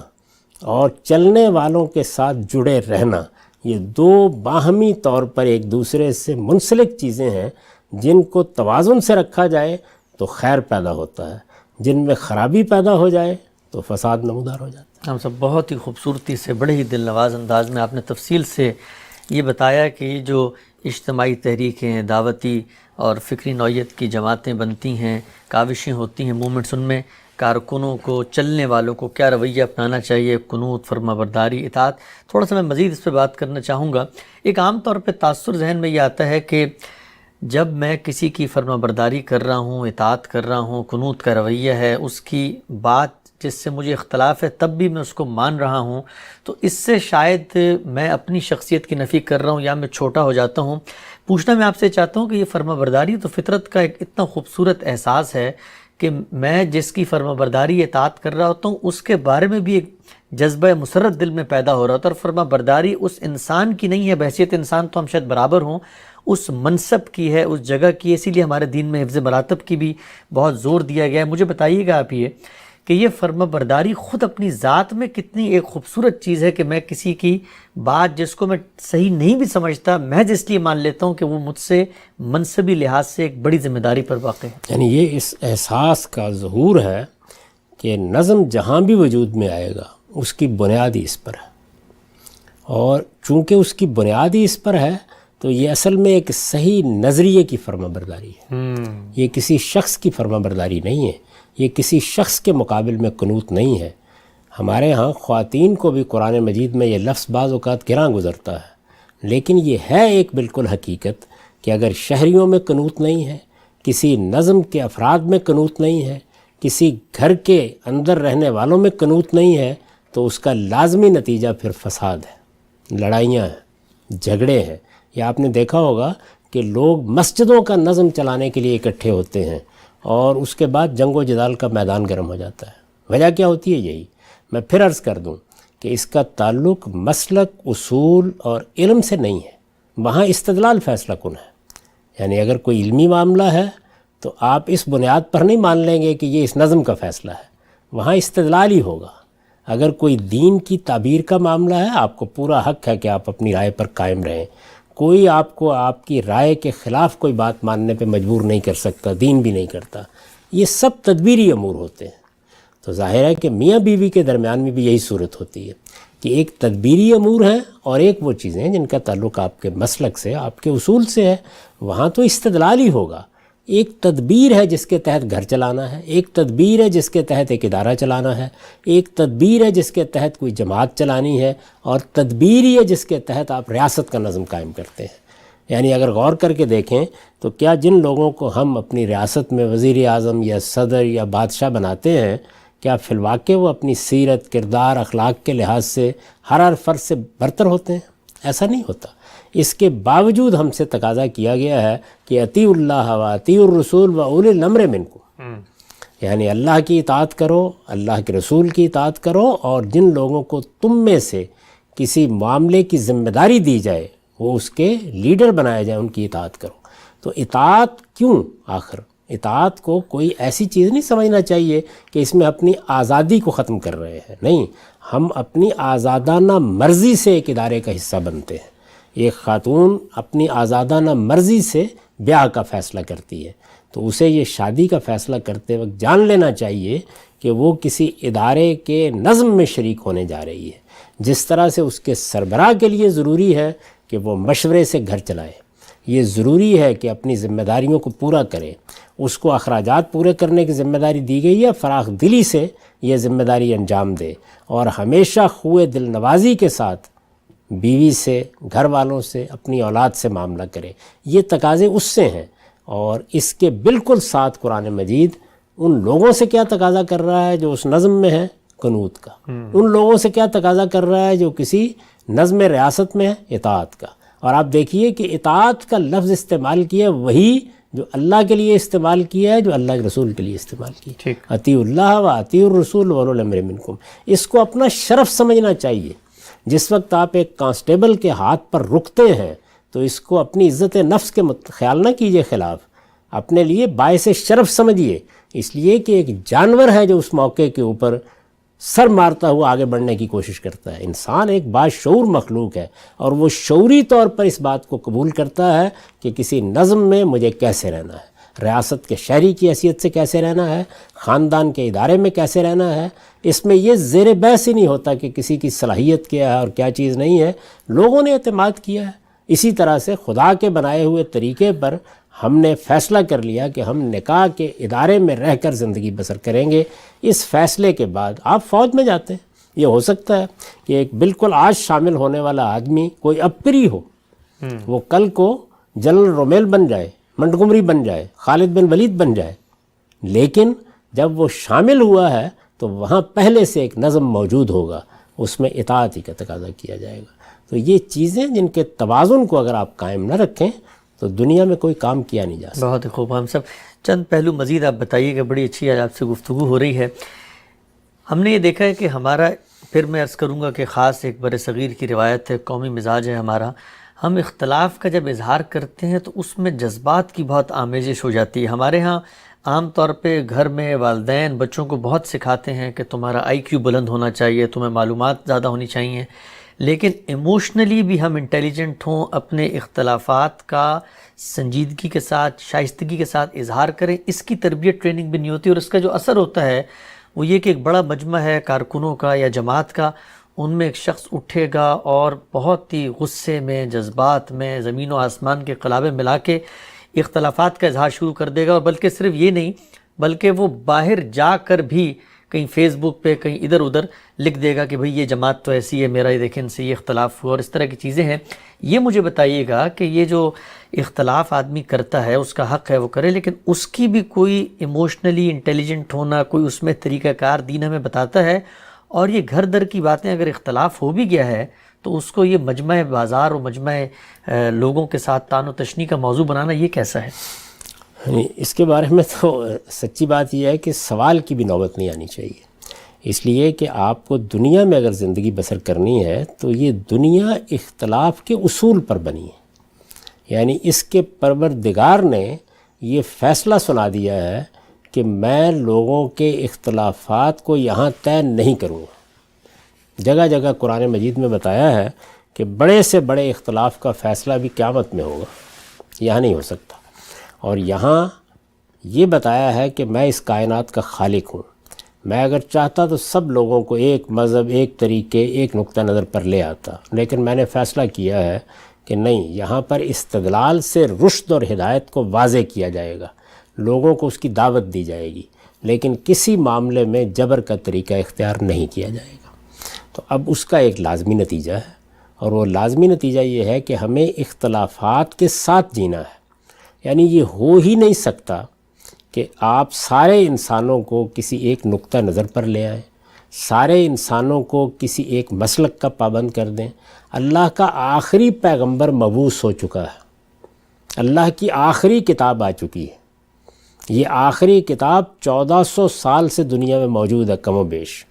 اور چلنے والوں کے ساتھ جڑے رہنا، یہ دو باہمی طور پر ایک دوسرے سے منسلک چیزیں ہیں، جن کو توازن سے رکھا جائے تو خیر پیدا ہوتا ہے، جن میں خرابی پیدا ہو جائے تو فساد نمودار ہو جاتا ہے۔ ہم سب بہت ہی خوبصورتی سے، بڑے ہی دل نواز انداز میں آپ نے تفصیل سے یہ بتایا کہ یہ جو اجتماعی تحریکیں، دعوتی اور فکری نوعیت کی جماعتیں بنتی ہیں، کاوشیں ہوتی ہیں، موومنٹس، ان میں کارکنوں کو، چلنے والوں کو کیا رویہ اپنانا چاہیے، قنوت، فرما برداری، اطاعت؟ تھوڑا سا میں مزید اس پہ بات کرنا چاہوں گا۔ ایک عام طور پہ تاثر ذہن میں یہ آتا ہے کہ جب میں کسی کی فرما برداری کر رہا ہوں، اطاعت کر رہا ہوں، قنوت کا رویہ ہے، اس کی بات جس سے مجھے اختلاف ہے تب بھی میں اس کو مان رہا ہوں، تو اس سے شاید میں اپنی شخصیت کی نفی کر رہا ہوں یا میں چھوٹا ہو جاتا ہوں۔ پوچھنا میں آپ سے چاہتا ہوں کہ یہ فرما برداری تو فطرت کا ایک اتنا خوبصورت احساس ہے کہ میں جس کی فرما برداری اطاعت کر رہا ہوتا ہوں اس کے بارے میں بھی ایک جذبہ مسرت دل میں پیدا ہو رہا ہوتا ہے، اور فرما برداری اس انسان کی نہیں ہے، بحیثیت انسان تو ہم شاید برابر ہوں، اس منصب کی ہے، اس جگہ کی ہے۔ اسی لیے ہمارے دین میں حفظ مراتب کی بھی بہت زور دیا گیا ہے۔ مجھے بتائیے گا آپ یہ کہ یہ فرما برداری خود اپنی ذات میں کتنی ایک خوبصورت چیز ہے کہ میں کسی کی بات جس کو میں صحیح نہیں بھی سمجھتا، محض اس لیے مان لیتا ہوں کہ وہ مجھ سے منصبی لحاظ سے ایک بڑی ذمہ داری پر واقع ہے۔ یعنی یہ اس احساس کا ظہور ہے کہ نظم جہاں بھی وجود میں آئے گا اس کی بنیاد ہی اس پر ہے، اور چونکہ اس کی بنیاد ہی اس پر ہے تو یہ اصل میں ایک صحیح نظریے کی فرما برداری ہے۔ یہ کسی شخص کی فرما برداری نہیں ہے، یہ کسی شخص کے مقابل میں قنوت نہیں ہے۔ ہمارے ہاں خواتین کو بھی قرآن مجید میں یہ لفظ بعض اوقات گراں گزرتا ہے، لیکن یہ ہے ایک بالکل حقیقت کہ اگر شہریوں میں قنوت نہیں ہے، کسی نظم کے افراد میں قنوت نہیں ہے، کسی گھر کے اندر رہنے والوں میں قنوت نہیں ہے، تو اس کا لازمی نتیجہ پھر فساد ہے، لڑائیاں ہیں، جھگڑے ہیں۔ یا آپ نے دیکھا ہوگا کہ لوگ مسجدوں کا نظم چلانے کے لیے اکٹھے ہوتے ہیں اور اس کے بعد جنگ و جدال کا میدان گرم ہو جاتا ہے۔ وجہ کیا ہوتی ہے؟ یہی میں پھر عرض کر دوں کہ اس کا تعلق مسلک، اصول اور علم سے نہیں ہے، وہاں استدلال فیصلہ کن ہے۔ یعنی اگر کوئی علمی معاملہ ہے تو آپ اس بنیاد پر نہیں مان لیں گے کہ یہ اس نظم کا فیصلہ ہے، وہاں استدلال ہی ہوگا۔ اگر کوئی دین کی تعبیر کا معاملہ ہے، آپ کو پورا حق ہے کہ آپ اپنی رائے پر قائم رہیں، کوئی آپ کو آپ کی رائے کے خلاف کوئی بات ماننے پہ مجبور نہیں کر سکتا، دین بھی نہیں کرتا۔ یہ سب تدبیری امور ہوتے ہیں۔ تو ظاہر ہے کہ میاں بیوی کے درمیان میں بھی یہی صورت ہوتی ہے کہ ایک تدبیری امور ہیں اور ایک وہ چیزیں ہیں جن کا تعلق آپ کے مسلک سے، آپ کے اصول سے ہے، وہاں تو استدلال ہی ہوگا۔ ایک تدبیر ہے جس کے تحت گھر چلانا ہے، ایک تدبیر ہے جس کے تحت ایک ادارہ چلانا ہے، ایک تدبیر ہے جس کے تحت کوئی جماعت چلانی ہے، اور تدبیر ہی ہے جس کے تحت آپ ریاست کا نظم قائم کرتے ہیں۔ یعنی اگر غور کر کے دیکھیں تو کیا جن لوگوں کو ہم اپنی ریاست میں وزیر اعظم یا صدر یا بادشاہ بناتے ہیں، کیا فی الواقع وہ اپنی سیرت، کردار، اخلاق کے لحاظ سے ہر فرد سے برتر ہوتے ہیں؟ ایسا نہیں ہوتا۔ اس کے باوجود ہم سے تقاضا کیا گیا ہے کہ اطیعوا اللہ و اطیعوا الرسول و اولی الامر منکم، یعنی اللہ کی اطاعت کرو، اللہ کے رسول کی اطاعت کرو، اور جن لوگوں کو تم میں سے کسی معاملے کی ذمہ داری دی جائے، وہ اس کے لیڈر بنائے جائیں، ان کی اطاعت کرو۔ تو اطاعت کیوں؟ آخر اطاعت کو کوئی ایسی چیز نہیں سمجھنا چاہیے کہ اس میں اپنی آزادی کو ختم کر رہے ہیں، نہیں، ہم اپنی آزادانہ مرضی سے ایک ادارے کا حصہ بنتے ہیں۔ ایک خاتون اپنی آزادانہ مرضی سے بیاہ کا فیصلہ کرتی ہے، تو اسے یہ شادی کا فیصلہ کرتے وقت جان لینا چاہیے کہ وہ کسی ادارے کے نظم میں شریک ہونے جا رہی ہے، جس طرح سے اس کے سربراہ کے لیے ضروری ہے کہ وہ مشورے سے گھر چلائے، یہ ضروری ہے کہ اپنی ذمہ داریوں کو پورا کرے، اس کو اخراجات پورے کرنے کی ذمہ داری دی گئی ہے، فراخ دلی سے یہ ذمہ داری انجام دے، اور ہمیشہ خوئے دل نوازی کے ساتھ بیوی سے، گھر والوں سے، اپنی اولاد سے معاملہ کرے۔ یہ تقاضے اس سے ہیں، اور اس کے بالکل ساتھ قرآن مجید ان لوگوں سے کیا تقاضا کر رہا ہے جو اس نظم میں ہے قنوت کا، ان لوگوں سے کیا تقاضا کر رہا ہے جو کسی نظم ریاست میں ہے اطاعت کا۔ اور آپ دیکھیے کہ اطاعت کا لفظ استعمال کیا وہی جو اللہ کے لیے استعمال کیا ہے، جو اللہ کے رسول کے لیے استعمال کیا، اطیعوا اللہ و اطیعوا الرسول و اولو الامر منکم۔ اس کو اپنا شرف سمجھنا چاہیے۔ جس وقت آپ ایک کانسٹیبل کے ہاتھ پر رکتے ہیں تو اس کو اپنی عزت نفس کے خیال نہ کیجئے خلاف، اپنے لیے باعث شرف سمجھیے، اس لیے کہ ایک جانور ہے جو اس موقع کے اوپر سر مارتا ہوا آگے بڑھنے کی کوشش کرتا ہے۔ انسان ایک باشعور مخلوق ہے، اور وہ شعوری طور پر اس بات کو قبول کرتا ہے کہ کسی نظم میں مجھے کیسے رہنا ہے، ریاست کے شہری کی حیثیت سے کیسے رہنا ہے، خاندان کے ادارے میں کیسے رہنا ہے۔ اس میں یہ زیر بحث ہی نہیں ہوتا کہ کسی کی صلاحیت کیا ہے اور کیا چیز نہیں ہے، لوگوں نے اعتماد کیا ہے۔ اسی طرح سے خدا کے بنائے ہوئے طریقے پر ہم نے فیصلہ کر لیا کہ ہم نکاح کے ادارے میں رہ کر زندگی بسر کریں گے، اس فیصلے کے بعد آپ فوج میں جاتے ہیں۔ یہ ہو سکتا ہے کہ ایک بالکل آج شامل ہونے والا آدمی کوئی اپری ہو، وہ کل کو جنرل رومیل بن جائے، منٹگمری بن جائے، خالد بن ولید بن جائے، لیکن جب وہ شامل ہوا ہے تو وہاں پہلے سے ایک نظم موجود ہوگا، اس میں اطاعت ہی کا تقاضا کیا جائے گا۔ تو یہ چیزیں جن کے توازن کو اگر آپ قائم نہ رکھیں تو دنیا میں کوئی کام کیا نہیں جا سکتا۔ بہت خوب، ہم سب چند پہلو مزید آپ بتائیے گا، بڑی اچھی آج آپ سے گفتگو ہو رہی ہے۔ ہم نے یہ دیکھا ہے کہ ہمارا، پھر میں عرض کروں گا کہ خاص ایک بر صغیر کی روایت ہے، قومی مزاج ہے ہمارا، ہم اختلاف کا جب اظہار کرتے ہیں تو اس میں جذبات کی بہت آمیزش ہو جاتی ہے۔ ہمارے ہاں عام طور پہ گھر میں والدین بچوں کو بہت سکھاتے ہیں کہ تمہارا آئی کیو بلند ہونا چاہیے، تمہیں معلومات زیادہ ہونی چاہیے، لیکن ایموشنلی بھی ہم انٹیلیجنٹ ہوں، اپنے اختلافات کا سنجیدگی کے ساتھ، شائستگی کے ساتھ اظہار کریں، اس کی تربیت ٹریننگ بھی نہیں ہوتی، اور اس کا جو اثر ہوتا ہے وہ یہ کہ ایک بڑا مجمع ہے کارکنوں کا یا جماعت کا، ان میں ایک شخص اٹھے گا اور بہت ہی غصے میں، جذبات میں، زمین و آسمان کے قلابے ملا کے اختلافات کا اظہار شروع کر دے گا، اور بلکہ صرف یہ نہیں بلکہ وہ باہر جا کر بھی کہیں فیس بک پہ کہیں ادھر ادھر لکھ دے گا کہ بھئی یہ جماعت تو ایسی ہے، میرا یہ دیکھیں ان سے یہ اختلاف ہوا، اور اس طرح کی چیزیں ہیں۔ یہ مجھے بتائیے گا کہ یہ جو اختلاف آدمی کرتا ہے، اس کا حق ہے وہ کرے، لیکن اس کی بھی کوئی ایموشنلی انٹیلیجنٹ ہونا، کوئی اس میں طریقہ کار دین ہمیں بتاتا ہے، اور یہ گھر در کی باتیں اگر اختلاف ہو بھی گیا ہے تو اس کو یہ مجمع بازار اور مجمع لوگوں کے ساتھ تان و تشنی کا موضوع بنانا، یہ کیسا ہے؟ اس کے بارے میں تو سچی بات یہ ہے کہ سوال کی بھی نوبت نہیں آنی چاہیے، اس لیے کہ آپ کو دنیا میں اگر زندگی بسر کرنی ہے تو یہ دنیا اختلاف کے اصول پر بنی ہے، یعنی اس کے پروردگار نے یہ فیصلہ سنا دیا ہے کہ میں لوگوں کے اختلافات کو یہاں طے نہیں کروں گا۔ جگہ جگہ قرآن مجید میں بتایا ہے کہ بڑے سے بڑے اختلاف کا فیصلہ بھی قیامت میں ہوگا، یہاں نہیں ہو سکتا۔ اور یہاں یہ بتایا ہے کہ میں اس کائنات کا خالق ہوں، میں اگر چاہتا تو سب لوگوں کو ایک مذہب، ایک طریقے، ایک نقطہ نظر پر لے آتا، لیکن میں نے فیصلہ کیا ہے کہ نہیں، یہاں پر استدلال سے رشد اور ہدایت کو واضح کیا جائے گا، لوگوں کو اس کی دعوت دی جائے گی، لیکن کسی معاملے میں جبر کا طریقہ اختیار نہیں کیا جائے گا۔ تو اب اس کا ایک لازمی نتیجہ ہے، اور وہ لازمی نتیجہ یہ ہے کہ ہمیں اختلافات کے ساتھ جینا ہے، یعنی یہ ہو ہی نہیں سکتا کہ آپ سارے انسانوں کو کسی ایک نقطہ نظر پر لے آئیں، سارے انسانوں کو کسی ایک مسلک کا پابند کر دیں۔ اللہ کا آخری پیغمبر مبعوث ہو چکا ہے، اللہ کی آخری کتاب آ چکی ہے، یہ آخری کتاب 1400 سال سے دنیا میں موجود ہے کم و بیش،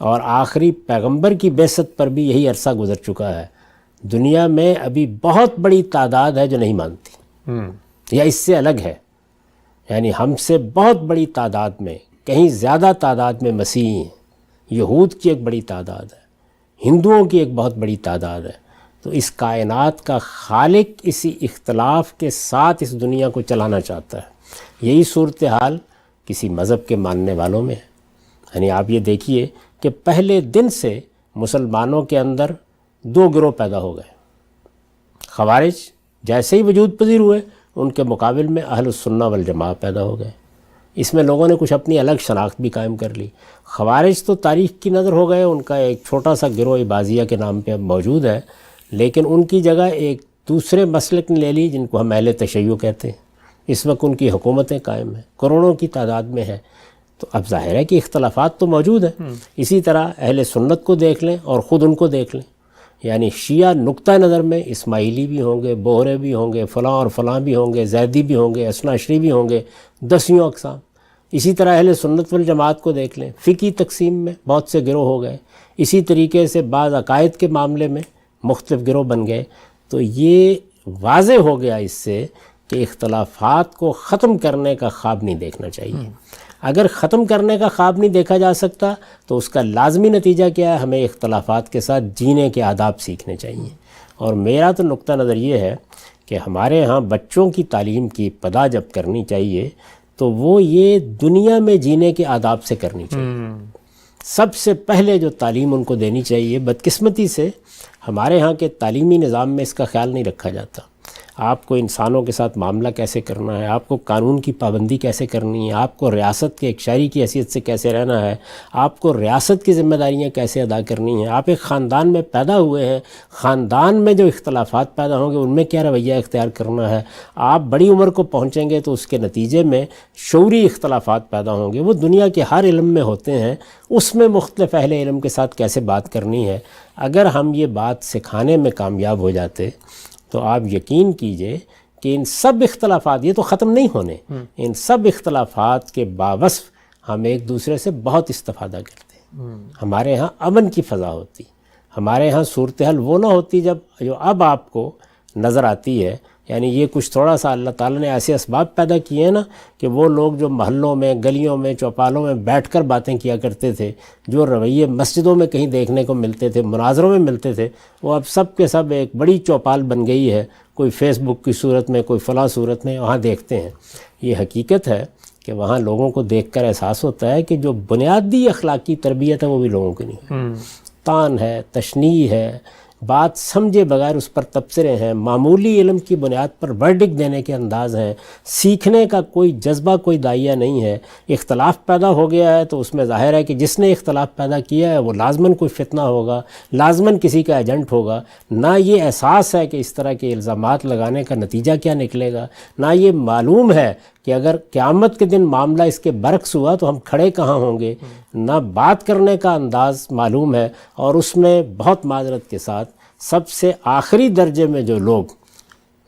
اور آخری پیغمبر کی بعثت پر بھی یہی عرصہ گزر چکا ہے۔ دنیا میں ابھی بہت بڑی تعداد ہے جو نہیں مانتی یا اس سے الگ ہے، یعنی ہم سے بہت بڑی تعداد میں، کہیں زیادہ تعداد میں مسیحی ہیں، یہود کی ایک بڑی تعداد ہے، ہندوؤں کی ایک بہت بڑی تعداد ہے۔ تو اس کائنات کا خالق اسی اختلاف کے ساتھ اس دنیا کو چلانا چاہتا ہے۔ یہی صورتحال کسی مذہب کے ماننے والوں میں ہے، یعنی آپ یہ دیکھیے کہ پہلے دن سے مسلمانوں کے اندر دو گروہ پیدا ہو گئے۔ خوارج جیسے ہی وجود پذیر ہوئے، ان کے مقابل میں اہل السنہ والجماعہ پیدا ہو گئے۔ اس میں لوگوں نے کچھ اپنی الگ شناخت بھی قائم کر لی۔ خوارج تو تاریخ کی نظر ہو گئے، ان کا ایک چھوٹا سا گروہ بازیہ کے نام پہ اب موجود ہے، لیکن ان کی جگہ ایک دوسرے مسلک نے لے لی جن کو ہم اہل تشیع کہتے ہیں۔ اس وقت ان کی حکومتیں قائم ہیں، کروڑوں کی تعداد میں ہے۔ تو اب ظاہر ہے کہ اختلافات تو موجود ہیں۔ اسی طرح اہل سنت کو دیکھ لیں اور خود ان کو دیکھ لیں، یعنی شیعہ نقطہ نظر میں اسماعیلی بھی ہوں گے، بوہرے بھی ہوں گے، فلاں اور فلاں بھی ہوں گے، زیدی بھی ہوں گے، اثنا عشری بھی ہوں گے، 10 اقسام۔ اسی طرح اہل سنت والجماعت کو دیکھ لیں، فقہی تقسیم میں بہت سے گروہ ہو گئے، اسی طریقے سے بعض عقائد کے معاملے میں مختلف گروہ بن گئے۔ تو یہ واضح ہو گیا اس سے کہ اختلافات کو ختم کرنے کا خواب نہیں دیکھنا چاہیے۔ اگر ختم کرنے کا خواب نہیں دیکھا جا سکتا تو اس کا لازمی نتیجہ کیا ہے؟ ہمیں اختلافات کے ساتھ جینے کے آداب سیکھنے چاہیے۔ اور میرا تو نقطہ نظر یہ ہے کہ ہمارے ہاں بچوں کی تعلیم کی ابتدا جب کرنی چاہیے تو وہ یہ دنیا میں جینے کے آداب سے کرنی چاہیے۔ سب سے پہلے جو تعلیم ان کو دینی چاہیے، بدقسمتی سے ہمارے ہاں کے تعلیمی نظام میں اس کا خیال نہیں رکھا جاتا۔ آپ کو انسانوں کے ساتھ معاملہ کیسے کرنا ہے، آپ کو قانون کی پابندی کیسے کرنی ہے، آپ کو ریاست کے ایک شہری کی حیثیت سے کیسے رہنا ہے، آپ کو ریاست کی ذمہ داریاں کیسے ادا کرنی ہیں، آپ ایک خاندان میں پیدا ہوئے ہیں، خاندان میں جو اختلافات پیدا ہوں گے ان میں کیا رویہ اختیار کرنا ہے، آپ بڑی عمر کو پہنچیں گے تو اس کے نتیجے میں شعوری اختلافات پیدا ہوں گے، وہ دنیا کے ہر علم میں ہوتے ہیں، اس میں مختلف اہل علم کے ساتھ کیسے بات کرنی ہے۔ اگر ہم یہ بات سکھانے میں کامیاب ہو جاتے تو آپ یقین کیجئے کہ ان سب اختلافات، یہ تو ختم نہیں ہونے، ان سب اختلافات کے باوصف ہم ایک دوسرے سے بہت استفادہ کرتے، ہمارے ہاں امن کی فضا ہوتی، ہمارے ہاں صورتحال وہ نہ ہوتی جو اب آپ کو نظر آتی ہے۔ یعنی یہ کچھ تھوڑا سا اللہ تعالیٰ نے ایسے اسباب پیدا کیے ہیں نا کہ وہ لوگ جو محلوں میں، گلیوں میں، چوپالوں میں بیٹھ کر باتیں کیا کرتے تھے، جو رویے مسجدوں میں کہیں دیکھنے کو ملتے تھے، مناظروں میں ملتے تھے، وہ اب سب کے سب ایک بڑی چوپال بن گئی ہے، کوئی فیس بک کی صورت میں، کوئی فلاں صورت میں وہاں دیکھتے ہیں۔ یہ حقیقت ہے کہ وہاں لوگوں کو دیکھ کر احساس ہوتا ہے کہ جو بنیادی اخلاقی تربیت ہے وہ بھی لوگوں کی نہیں ہے، طعن ہے، تشنیع ہے، بات سمجھے بغیر اس پر تبصرے ہیں، معمولی علم کی بنیاد پر ورڈکٹ دینے کے انداز ہیں، سیکھنے کا کوئی جذبہ، کوئی داعیہ نہیں ہے۔ اختلاف پیدا ہو گیا ہے تو اس میں ظاہر ہے کہ جس نے اختلاف پیدا کیا ہے وہ لازماً کوئی فتنہ ہوگا، لازماً کسی کا ایجنٹ ہوگا۔ نہ یہ احساس ہے کہ اس طرح کے الزامات لگانے کا نتیجہ کیا نکلے گا، نہ یہ معلوم ہے کہ اگر قیامت کے دن معاملہ اس کے برعکس ہوا تو ہم کھڑے کہاں ہوں گے، نہ بات کرنے کا انداز معلوم ہے، اور اس میں بہت معذرت کے ساتھ سب سے آخری درجے میں جو لوگ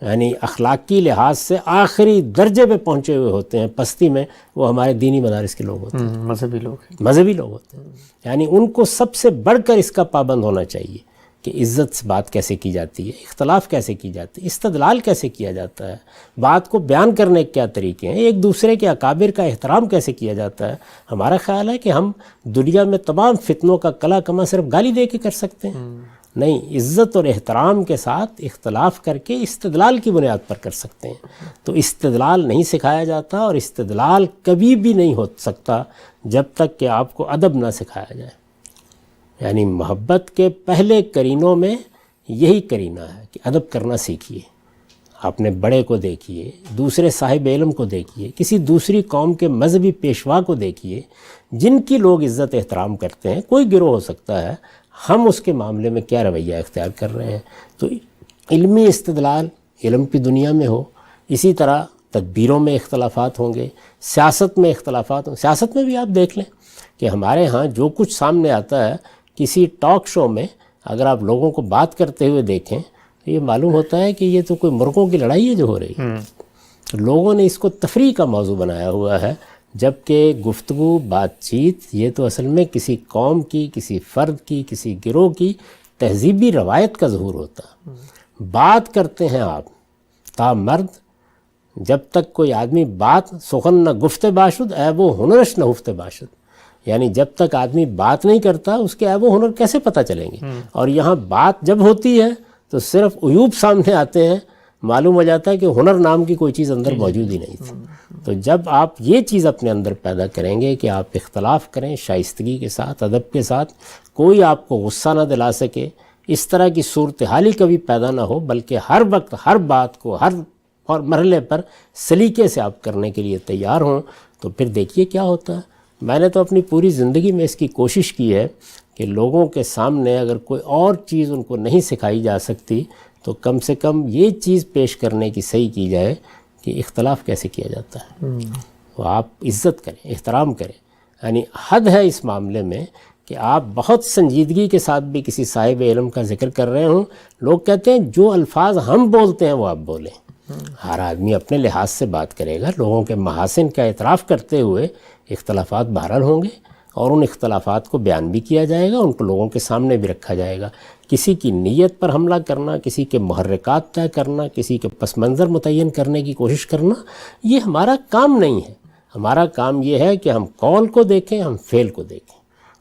یعنی اخلاقی لحاظ سے آخری درجے پہ پہنچے ہوئے ہوتے ہیں پستی میں، وہ ہمارے دینی مدارس کے لوگ ہوتے ہیں، مذہبی لوگ، مذہبی لوگ ہوتے ہیں۔ یعنی ان کو سب سے بڑھ کر اس کا پابند ہونا چاہیے کہ عزت سے بات کیسے کی جاتی ہے، اختلاف کیسے کی جاتی ہے، استدلال کیسے کیا جاتا ہے، بات کو بیان کرنے کے کیا طریقے ہیں، ایک دوسرے کے اکابر کا احترام کیسے کیا جاتا ہے۔ ہمارا خیال ہے کہ ہم دنیا میں تمام فتنوں کا کلا کما صرف گالی دے کے کر سکتے ہیں، نہیں، عزت اور احترام کے ساتھ اختلاف کر کے استدلال کی بنیاد پر کر سکتے ہیں۔ تو استدلال نہیں سکھایا جاتا، اور استدلال کبھی بھی نہیں ہو سکتا جب تک کہ آپ کو ادب نہ سکھایا جائے۔ یعنی محبت کے پہلے کرینوں میں یہی کرینہ ہے کہ ادب کرنا سیکھیے، اپنے بڑے کو دیکھیے، دوسرے صاحب علم کو دیکھیے، کسی دوسری قوم کے مذہبی پیشوا کو دیکھیے جن کی لوگ عزت احترام کرتے ہیں، کوئی گروہ ہو سکتا ہے، ہم اس کے معاملے میں کیا رویہ اختیار کر رہے ہیں۔ تو علمی استدلال علم کی دنیا میں ہو، اسی طرح تدبیروں میں اختلافات ہوں گے، سیاست میں اختلافات ہوں، سیاست میں بھی آپ دیکھ لیں کہ ہمارے ہاں جو کچھ سامنے آتا ہے کسی ٹاک شو میں، اگر آپ لوگوں کو بات کرتے ہوئے دیکھیں تو یہ معلوم ہوتا ہے کہ یہ تو کوئی مرغوں کی لڑائی ہے جو ہو رہی ہے۔ لوگوں نے اس کو تفریح کا موضوع بنایا ہوا ہے، جبکہ گفتگو، بات چیت، یہ تو اصل میں کسی قوم کی، کسی فرد کی، کسی گروہ کی تہذیبی روایت کا ظہور ہوتا ہے۔ بات کرتے ہیں آپ تا مرد، جب تک کوئی آدمی بات سخن نہ گفت باشد عیب و ہنرش نہ ہفت باشد، یعنی جب تک آدمی بات نہیں کرتا اس کے عیب و ہنر کیسے پتہ چلیں گے؟ اور یہاں بات جب ہوتی ہے تو صرف عیوب سامنے آتے ہیں، معلوم ہو جاتا ہے کہ ہنر نام کی کوئی چیز اندر موجود ہی نہیں تھی۔ تو جب آپ یہ چیز اپنے اندر پیدا کریں گے کہ آپ اختلاف کریں شائستگی کے ساتھ، ادب کے ساتھ، کوئی آپ کو غصہ نہ دلا سکے، اس طرح کی صورتحال کبھی پیدا نہ ہو، بلکہ ہر وقت ہر بات کو ہر اور مرحلے پر سلیقے سے آپ کرنے کے لیے تیار ہوں، تو پھر دیکھیے کیا ہوتا ہے۔ میں نے تو اپنی پوری زندگی میں اس کی کوشش کی ہے کہ لوگوں کے سامنے اگر کوئی اور چیز ان کو نہیں سکھائی جا سکتی تو کم سے کم یہ چیز پیش کرنے کی صحیح کی جائے کہ اختلاف کیسے کیا جاتا ہے، وہ آپ عزت کریں، احترام کریں۔ یعنی حد ہے اس معاملے میں کہ آپ بہت سنجیدگی کے ساتھ بھی کسی صاحب علم کا ذکر کر رہے ہوں، لوگ کہتے ہیں جو الفاظ ہم بولتے ہیں وہ آپ بولیں۔ ہر آدمی اپنے لحاظ سے بات کرے گا، لوگوں کے محاسن کا اعتراف کرتے ہوئے اختلافات بہرحال ہوں گے، اور ان اختلافات کو بیان بھی کیا جائے گا، ان کو لوگوں کے سامنے بھی رکھا جائے گا۔ کسی کی نیت پر حملہ کرنا، کسی کے محرکات طے کرنا، کسی کے پس منظر متعین کرنے کی کوشش کرنا، یہ ہمارا کام نہیں ہے۔ ہمارا کام یہ ہے کہ ہم قول کو دیکھیں، ہم فعل کو دیکھیں،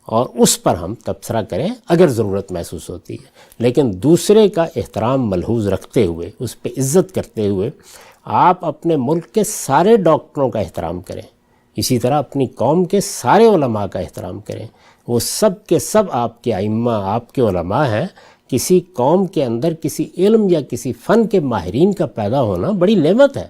اور اس پر ہم تبصرہ کریں اگر ضرورت محسوس ہوتی ہے، لیکن دوسرے کا احترام ملحوظ رکھتے ہوئے، اس پہ عزت کرتے ہوئے آپ اپنے ملک کے سارے ڈاکٹروں کا احترام کریں، اسی طرح اپنی قوم کے سارے علماء کا احترام کریں۔ وہ سب کے سب آپ کے ائمہ، آپ کے علماء ہیں، کسی قوم کے اندر کسی علم یا کسی فن کے ماہرین کا پیدا ہونا بڑی نعمت ہے.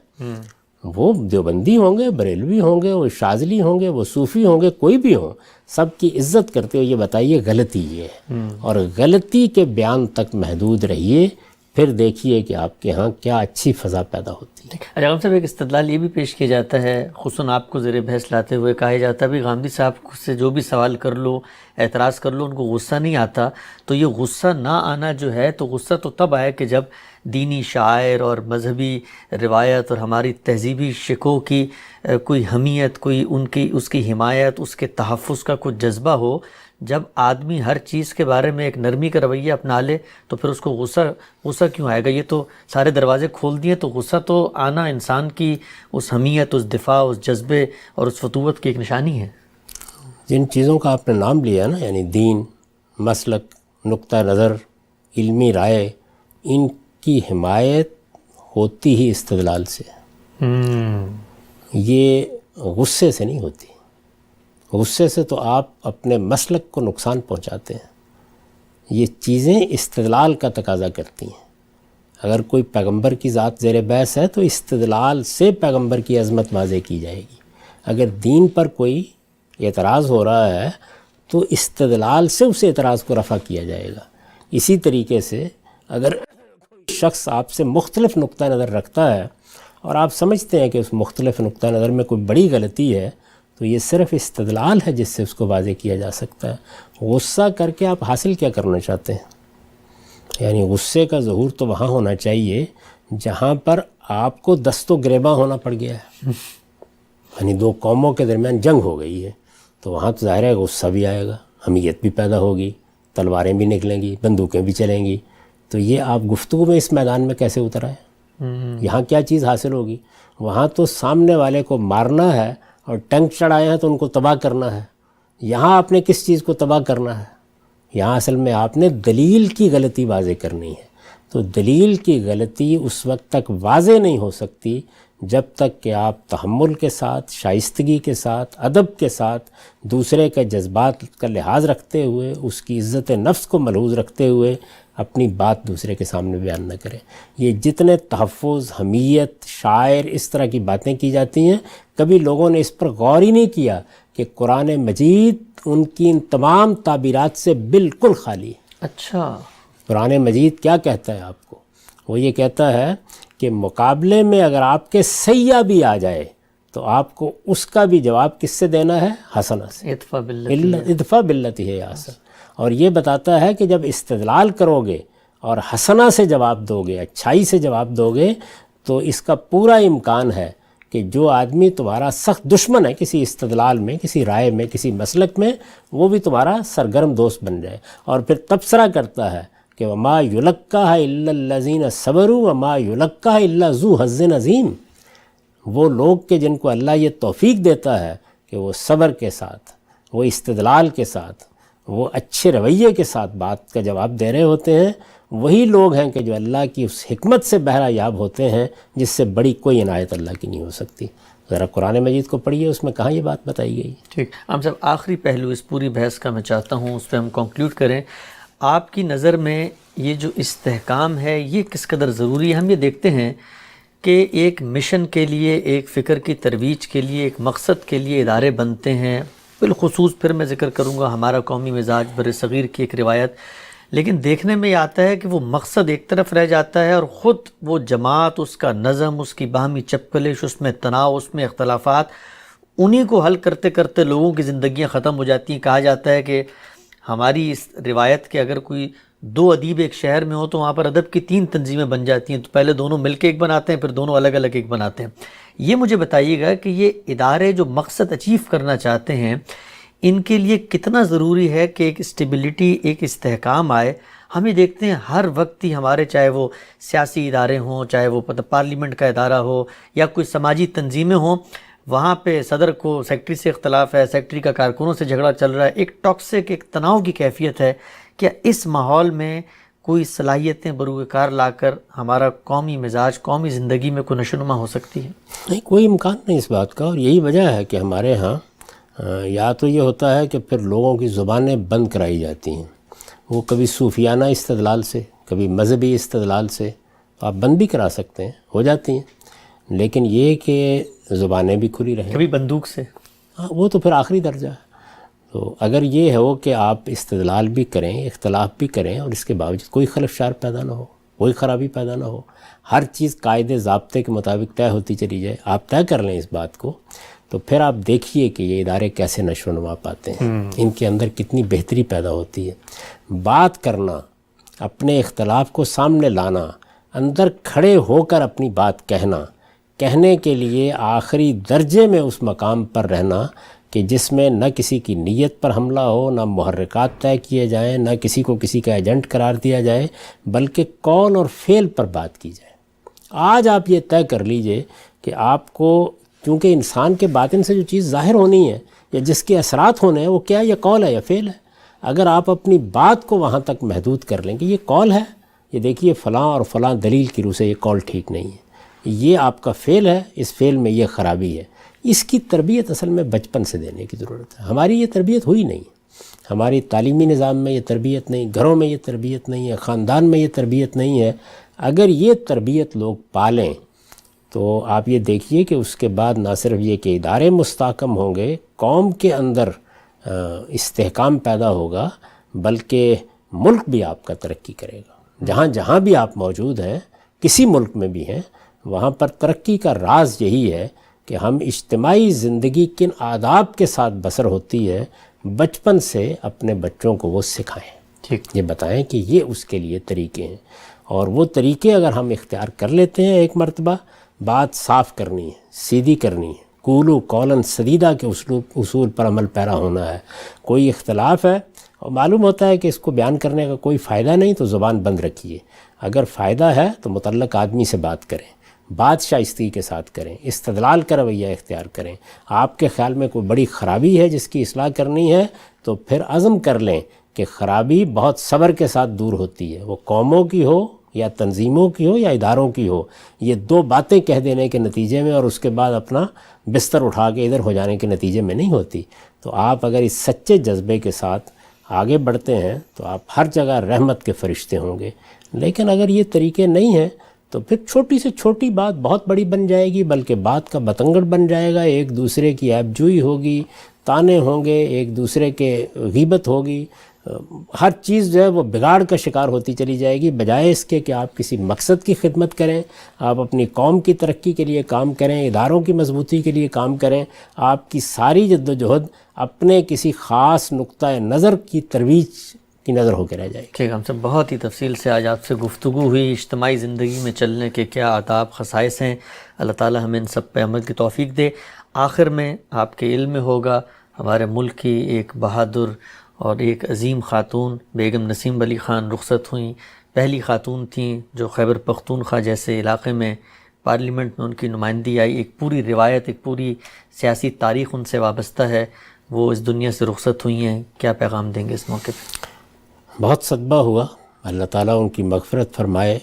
وہ دیوبندی ہوں گے، بریلوی ہوں گے، وہ شاذلی ہوں گے، وہ صوفی ہوں گے، کوئی بھی ہوں، سب کی عزت کرتے ہوئے یہ بتائیے غلطی یہ ہے، اور غلطی کے بیان تک محدود رہیے، پھر دیکھیے کہ آپ کے ہاں کیا اچھی فضا پیدا ہوتی ہے. غامدی صاحب ایک استدلال یہ بھی پیش کیا جاتا ہے، خصوصاً آپ کو زیر بحث لاتے ہوئے کہا جاتا ہے بھی غامدی صاحب سے جو بھی سوال کر لو، اعتراض کر لو، ان کو غصہ نہیں آتا. تو یہ غصہ نہ آنا جو ہے، تو غصہ تو تب آئے کہ جب دینی شعائر اور مذہبی روایت اور ہماری تہذیبی شکوں کی کوئی حمیت، کوئی اس کی حمایت، اس کے تحفظ کا کوئی جذبہ ہو. جب آدمی ہر چیز کے بارے میں ایک نرمی کا رویہ اپنا لے تو پھر اس کو غصہ کیوں آئے گا؟ یہ تو سارے دروازے کھول دیے، تو غصہ تو آنا انسان کی اس حمیت، اس دفاع، اس جذبے اور اس فتوت کی ایک نشانی ہے. جن چیزوں کا آپ نے نام لیا نا، یعنی دین، مسلک، نقطہ نظر، علمی رائے، ان کی حمایت ہوتی ہی استدلال سے، یہ غصے سے نہیں ہوتی. غصے سے تو آپ اپنے مسلک کو نقصان پہنچاتے ہیں. یہ چیزیں استدلال کا تقاضا کرتی ہیں. اگر کوئی پیغمبر کی ذات زیر بحث ہے تو استدلال سے پیغمبر کی عظمت واضح کی جائے گی. اگر دین پر کوئی اعتراض ہو رہا ہے تو استدلال سے اس اعتراض کو رفع کیا جائے گا. اسی طریقے سے اگر کوئی شخص آپ سے مختلف نقطہ نظر رکھتا ہے اور آپ سمجھتے ہیں کہ اس مختلف نقطہ نظر میں کوئی بڑی غلطی ہے، تو یہ صرف استدلال ہے جس سے اس کو واضح کیا جا سکتا ہے. غصہ کر کے آپ حاصل کیا کرنا چاہتے ہیں؟ یعنی غصے کا ظہور تو وہاں ہونا چاہیے جہاں پر آپ کو دست و گریباں ہونا پڑ گیا ہے، یعنی دو قوموں کے درمیان جنگ ہو گئی ہے، تو وہاں تو ظاہر ہے غصہ بھی آئے گا، حمیت بھی پیدا ہوگی، تلواریں بھی نکلیں گی، بندوقیں بھی چلیں گی. تو یہ آپ گفتگو میں اس میدان میں کیسے اتر آئے؟ یہاں کیا چیز حاصل ہوگی؟ وہاں تو سامنے والے کو مارنا ہے اور ٹنک چڑھائے ہیں تو ان کو تباہ کرنا ہے. یہاں آپ نے کس چیز کو تباہ کرنا ہے؟ یہاں اصل میں آپ نے دلیل کی غلطی واضح کرنی ہے. تو دلیل کی غلطی اس وقت تک واضح نہیں ہو سکتی جب تک کہ آپ تحمل کے ساتھ، شائستگی کے ساتھ، ادب کے ساتھ، دوسرے کے جذبات کا لحاظ رکھتے ہوئے، اس کی عزت نفس کو ملحوظ رکھتے ہوئے اپنی بات دوسرے کے سامنے بیان نہ کریں. یہ جتنے تحفظ، حمیت، شاعر، اس طرح کی باتیں کی جاتی ہیں، کبھی لوگوں نے اس پر غور ہی نہیں کیا کہ قرآن مجید ان کی ان تمام تعبیرات سے بالکل خالی ہے. اچھا، قرآن مجید کیا کہتا ہے آپ کو؟ وہ یہ کہتا ہے کہ مقابلے میں اگر آپ کے سیاح بھی آ جائے تو آپ کو اس کا بھی جواب کس سے دینا ہے؟ حسنہ سے، ادفع باللتی ہے حسن. اور یہ بتاتا ہے کہ جب استدلال کرو گے اور حسنہ سے جواب دو گے، اچھائی سے جواب دو گے، تو اس کا پورا امکان ہے کہ جو آدمی تمہارا سخت دشمن ہے کسی استدلال میں، کسی رائے میں، کسی مسلک میں، وہ بھی تمہارا سرگرم دوست بن جائے. اور پھر تبصرہ کرتا ہے کہ وما یلقاها الا الذین صبروا وما یلقاها الا ذو حظ عظیم. وہ لوگ کہ جن کو اللہ یہ توفیق دیتا ہے کہ وہ صبر کے ساتھ، وہ استدلال کے ساتھ، وہ اچھے رویے کے ساتھ بات کا جواب دے رہے ہوتے ہیں، وہی لوگ ہیں کہ جو اللہ کی اس حکمت سے بہرہ یاب ہوتے ہیں جس سے بڑی کوئی عنایت اللہ کی نہیں ہو سکتی. ذرا قرآن مجید کو پڑھیے، اس میں کہاں یہ بات بتائی گئی. ٹھیک. ہم صاحب آخری پہلو اس پوری بحث کا میں چاہتا ہوں اس پہ ہم کنکلیوڈ کریں. آپ کی نظر میں یہ جو استحکام ہے یہ کس قدر ضروری ہے؟ ہم یہ دیکھتے ہیں کہ ایک مشن کے لیے، ایک فکر کی ترویج کے لیے، ایک مقصد کے لیے ادارے بنتے ہیں. بالخصوص پھر میں ذکر کروں گا ہمارا قومی مزاج بر صغیر کی ایک روایت، لیکن دیکھنے میں یہ آتا ہے کہ وہ مقصد ایک طرف رہ جاتا ہے اور خود وہ جماعت، اس کا نظم، اس کی باہمی چپکلش، اس میں تناؤ، اس میں اختلافات، انہی کو حل کرتے کرتے لوگوں کی زندگیاں ختم ہو جاتی ہیں. کہا جاتا ہے کہ ہماری اس روایت کے اگر کوئی دو ادیب ایک شہر میں ہو تو وہاں پر ادب کی 3 تنظیمیں بن جاتی ہیں. تو پہلے دونوں مل کے ایک بناتے ہیں، پھر دونوں الگ الگ ایک بناتے ہیں. یہ مجھے بتائیے گا کہ یہ ادارے جو مقصد اچیو کرنا چاہتے ہیں ان کے لیے کتنا ضروری ہے کہ ایک اسٹیبلٹی، ایک استحکام آئے. ہم یہ دیکھتے ہیں ہر وقت ہی ہمارے، چاہے وہ سیاسی ادارے ہوں، چاہے وہ پارلیمنٹ کا ادارہ ہو یا کوئی سماجی تنظیمیں ہوں، وہاں پہ صدر کو سیکٹری سے اختلاف ہے، سیکٹری کا کارکنوں سے جھگڑا چل رہا ہے، ایک ٹاکسک، ایک تناؤ کی کیفیت ہے. کیا اس ماحول میں کوئی صلاحیتیں بروئے کار لا کر ہمارا قومی مزاج، قومی زندگی میں کوئی نشوونما ہو سکتی ہے؟ نہیں، کوئی امکان نہیں اس بات کا. اور یہی وجہ ہے کہ ہمارے ہاں یا تو یہ ہوتا ہے کہ پھر لوگوں کی زبانیں بند کرائی جاتی ہیں. وہ کبھی صوفیانہ استدلال سے، کبھی مذہبی استدلال سے، تو آپ بند بھی کرا سکتے ہیں، ہو جاتی ہیں، لیکن یہ کہ زبانیں بھی کھلی رہیں، کبھی بندوق سے، ہاں وہ تو پھر آخری درجہ ہے۔ تو اگر یہ ہو کہ آپ استدلال بھی کریں، اختلاف بھی کریں، اور اس کے باوجود کوئی خلفشار پیدا نہ ہو، کوئی خرابی پیدا نہ ہو، ہر چیز قاعدے ضابطے کے مطابق طے ہوتی چلی جائے، آپ طے کر لیں اس بات کو، تو پھر آپ دیکھیے کہ یہ ادارے کیسے نشو و نما پاتے ہیں، ان کے اندر کتنی بہتری پیدا ہوتی ہے۔ بات کرنا، اپنے اختلاف کو سامنے لانا، اندر کھڑے ہو کر اپنی بات کہنے کے لیے آخری درجے میں اس مقام پر رہنا کہ جس میں نہ کسی کی نیت پر حملہ ہو، نہ محرکات طے کیے جائیں، نہ کسی کو کسی کا ایجنٹ قرار دیا جائے، بلکہ قول اور فعل پر بات کی جائے۔ آج آپ یہ طے کر لیجئے کہ آپ کو، کیونکہ انسان کے باطن سے جو چیز ظاہر ہونی ہے یا جس کے اثرات ہونے ہیں، وہ کیا ہے؟ یہ قول ہے یا فعل ہے۔ اگر آپ اپنی بات کو وہاں تک محدود کر لیں کہ یہ قول ہے، یہ دیکھیے فلاں اور فلاں دلیل کی روح سے یہ قول ٹھیک نہیں ہے، یہ آپ کا فعل ہے، اس فعل میں یہ خرابی ہے، اس کی تربیت اصل میں بچپن سے دینے کی ضرورت ہے۔ ہماری یہ تربیت ہوئی نہیں، ہماری تعلیمی نظام میں یہ تربیت نہیں، گھروں میں یہ تربیت نہیں ہے، خاندان میں یہ تربیت نہیں ہے۔ اگر یہ تربیت لوگ پالیں تو آپ یہ دیکھیے کہ اس کے بعد نہ صرف یہ کہ ادارے مستحکم ہوں گے، قوم کے اندر استحکام پیدا ہوگا، بلکہ ملک بھی آپ کا ترقی کرے گا۔ جہاں جہاں بھی آپ موجود ہیں، کسی ملک میں بھی ہیں، وہاں پر ترقی کا راز یہی ہے کہ ہم اجتماعی زندگی کن آداب کے ساتھ بسر ہوتی ہے، بچپن سے اپنے بچوں کو وہ سکھائیں، ٹھیک، یہ بتائیں کہ یہ اس کے لیے طریقے ہیں، اور وہ طریقے اگر ہم اختیار کر لیتے ہیں، ایک مرتبہ بات صاف کرنی ہے، سیدھی کرنی ہے، قولوا قولا سدیدا کے اصول پر عمل پیرا ہونا ہے۔ کوئی اختلاف ہے اور معلوم ہوتا ہے کہ اس کو بیان کرنے کا کوئی فائدہ نہیں، تو زبان بند رکھیے۔ اگر فائدہ ہے تو متعلق آدمی سے بات کریں، بات شائستگی کے ساتھ کریں، استدلال کا رویہ اختیار کریں۔ آپ کے خیال میں کوئی بڑی خرابی ہے جس کی اصلاح کرنی ہے، تو پھر عزم کر لیں کہ خرابی بہت صبر کے ساتھ دور ہوتی ہے، وہ قوموں کی ہو یا تنظیموں کی ہو یا اداروں کی ہو۔ یہ دو باتیں کہہ دینے کے نتیجے میں اور اس کے بعد اپنا بستر اٹھا کے ادھر ہو جانے کے نتیجے میں نہیں ہوتی۔ تو آپ اگر اس سچے جذبے کے ساتھ آگے بڑھتے ہیں تو آپ ہر جگہ رحمت کے فرشتے ہوں گے۔ لیکن اگر یہ طریقے نہیں ہیں تو پھر چھوٹی سے چھوٹی بات بہت بڑی بن جائے گی، بلکہ بات کا بتنگڑ بن جائے گا، ایک دوسرے کی عیب جوئی ہوگی، تانے ہوں گے، ایک دوسرے کے غیبت ہوگی، ہر چیز جو ہے وہ بگاڑ کا شکار ہوتی چلی جائے گی، بجائے اس کے کہ آپ کسی مقصد کی خدمت کریں، آپ اپنی قوم کی ترقی کے لیے کام کریں، اداروں کی مضبوطی کے لیے کام کریں۔ آپ کی ساری جد و جہد اپنے کسی خاص نقطۂ نظر کی ترویج کی نظر ہو کے رہ جائے گی۔ ٹھیک، ہم سے بہت ہی تفصیل سے آج آپ سے گفتگو ہوئی، اجتماعی زندگی میں چلنے کے کیا آداب خصائص ہیں، اللہ تعالی ہمیں ان سب پہ عمل کی توفیق دے۔ آخر میں آپ کے علم میں ہوگا ہمارے ملک کی ایک بہادر اور ایک عظیم خاتون بیگم نسیم علی خان رخصت ہوئیں، پہلی خاتون تھیں جو خیبر پختونخوا جیسے علاقے میں پارلیمنٹ میں ان کی نمائندگی آئی۔ ایک پوری روایت، ایک پوری سیاسی تاریخ ان سے وابستہ ہے، وہ اس دنیا سے رخصت ہوئی ہیں، کیا پیغام دیں گے اس موقع پہ؟ بہت صدمہ ہوا، اللہ تعالیٰ ان کی مغفرت فرمائے۔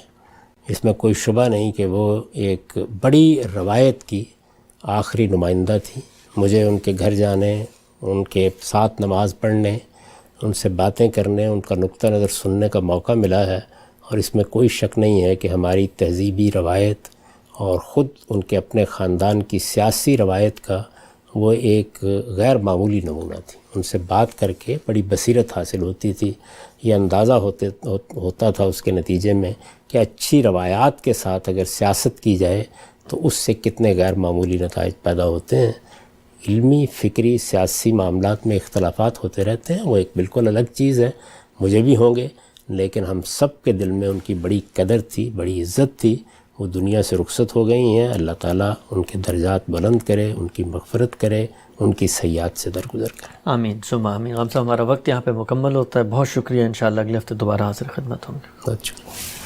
اس میں کوئی شبہ نہیں کہ وہ ایک بڑی روایت کی آخری نمائندہ تھی۔ مجھے ان کے گھر جانے، ان کے ساتھ نماز پڑھنے، ان سے باتیں کرنے، ان کا نقطہ نظر سننے کا موقع ملا ہے، اور اس میں کوئی شک نہیں ہے کہ ہماری تہذیبی روایت اور خود ان کے اپنے خاندان کی سیاسی روایت کا وہ ایک غیر معمولی نمونہ تھی۔ ان سے بات کر کے بڑی بصیرت حاصل ہوتی تھی، یہ اندازہ ہوتا تھا اس کے نتیجے میں کہ اچھی روایات کے ساتھ اگر سیاست کی جائے تو اس سے کتنے غیر معمولی نتائج پیدا ہوتے ہیں۔ علمی، فکری، سیاسی معاملات میں اختلافات ہوتے رہتے ہیں، وہ ایک بالکل الگ چیز ہے، مجھے بھی ہوں گے، لیکن ہم سب کے دل میں ان کی بڑی قدر تھی، بڑی عزت تھی۔ وہ دنیا سے رخصت ہو گئی ہیں، اللہ تعالیٰ ان کے درجات بلند کرے، ان کی مغفرت کرے، ان کی سیئات سے درگزر کرے۔ آمین ثم آمین۔ غام صاحب ہمارا وقت یہاں پہ مکمل ہوتا ہے، بہت شکریہ، انشاءاللہ اگلے ہفتے دوبارہ حاضر خدمت ہوں گے۔ بہت شکریہ۔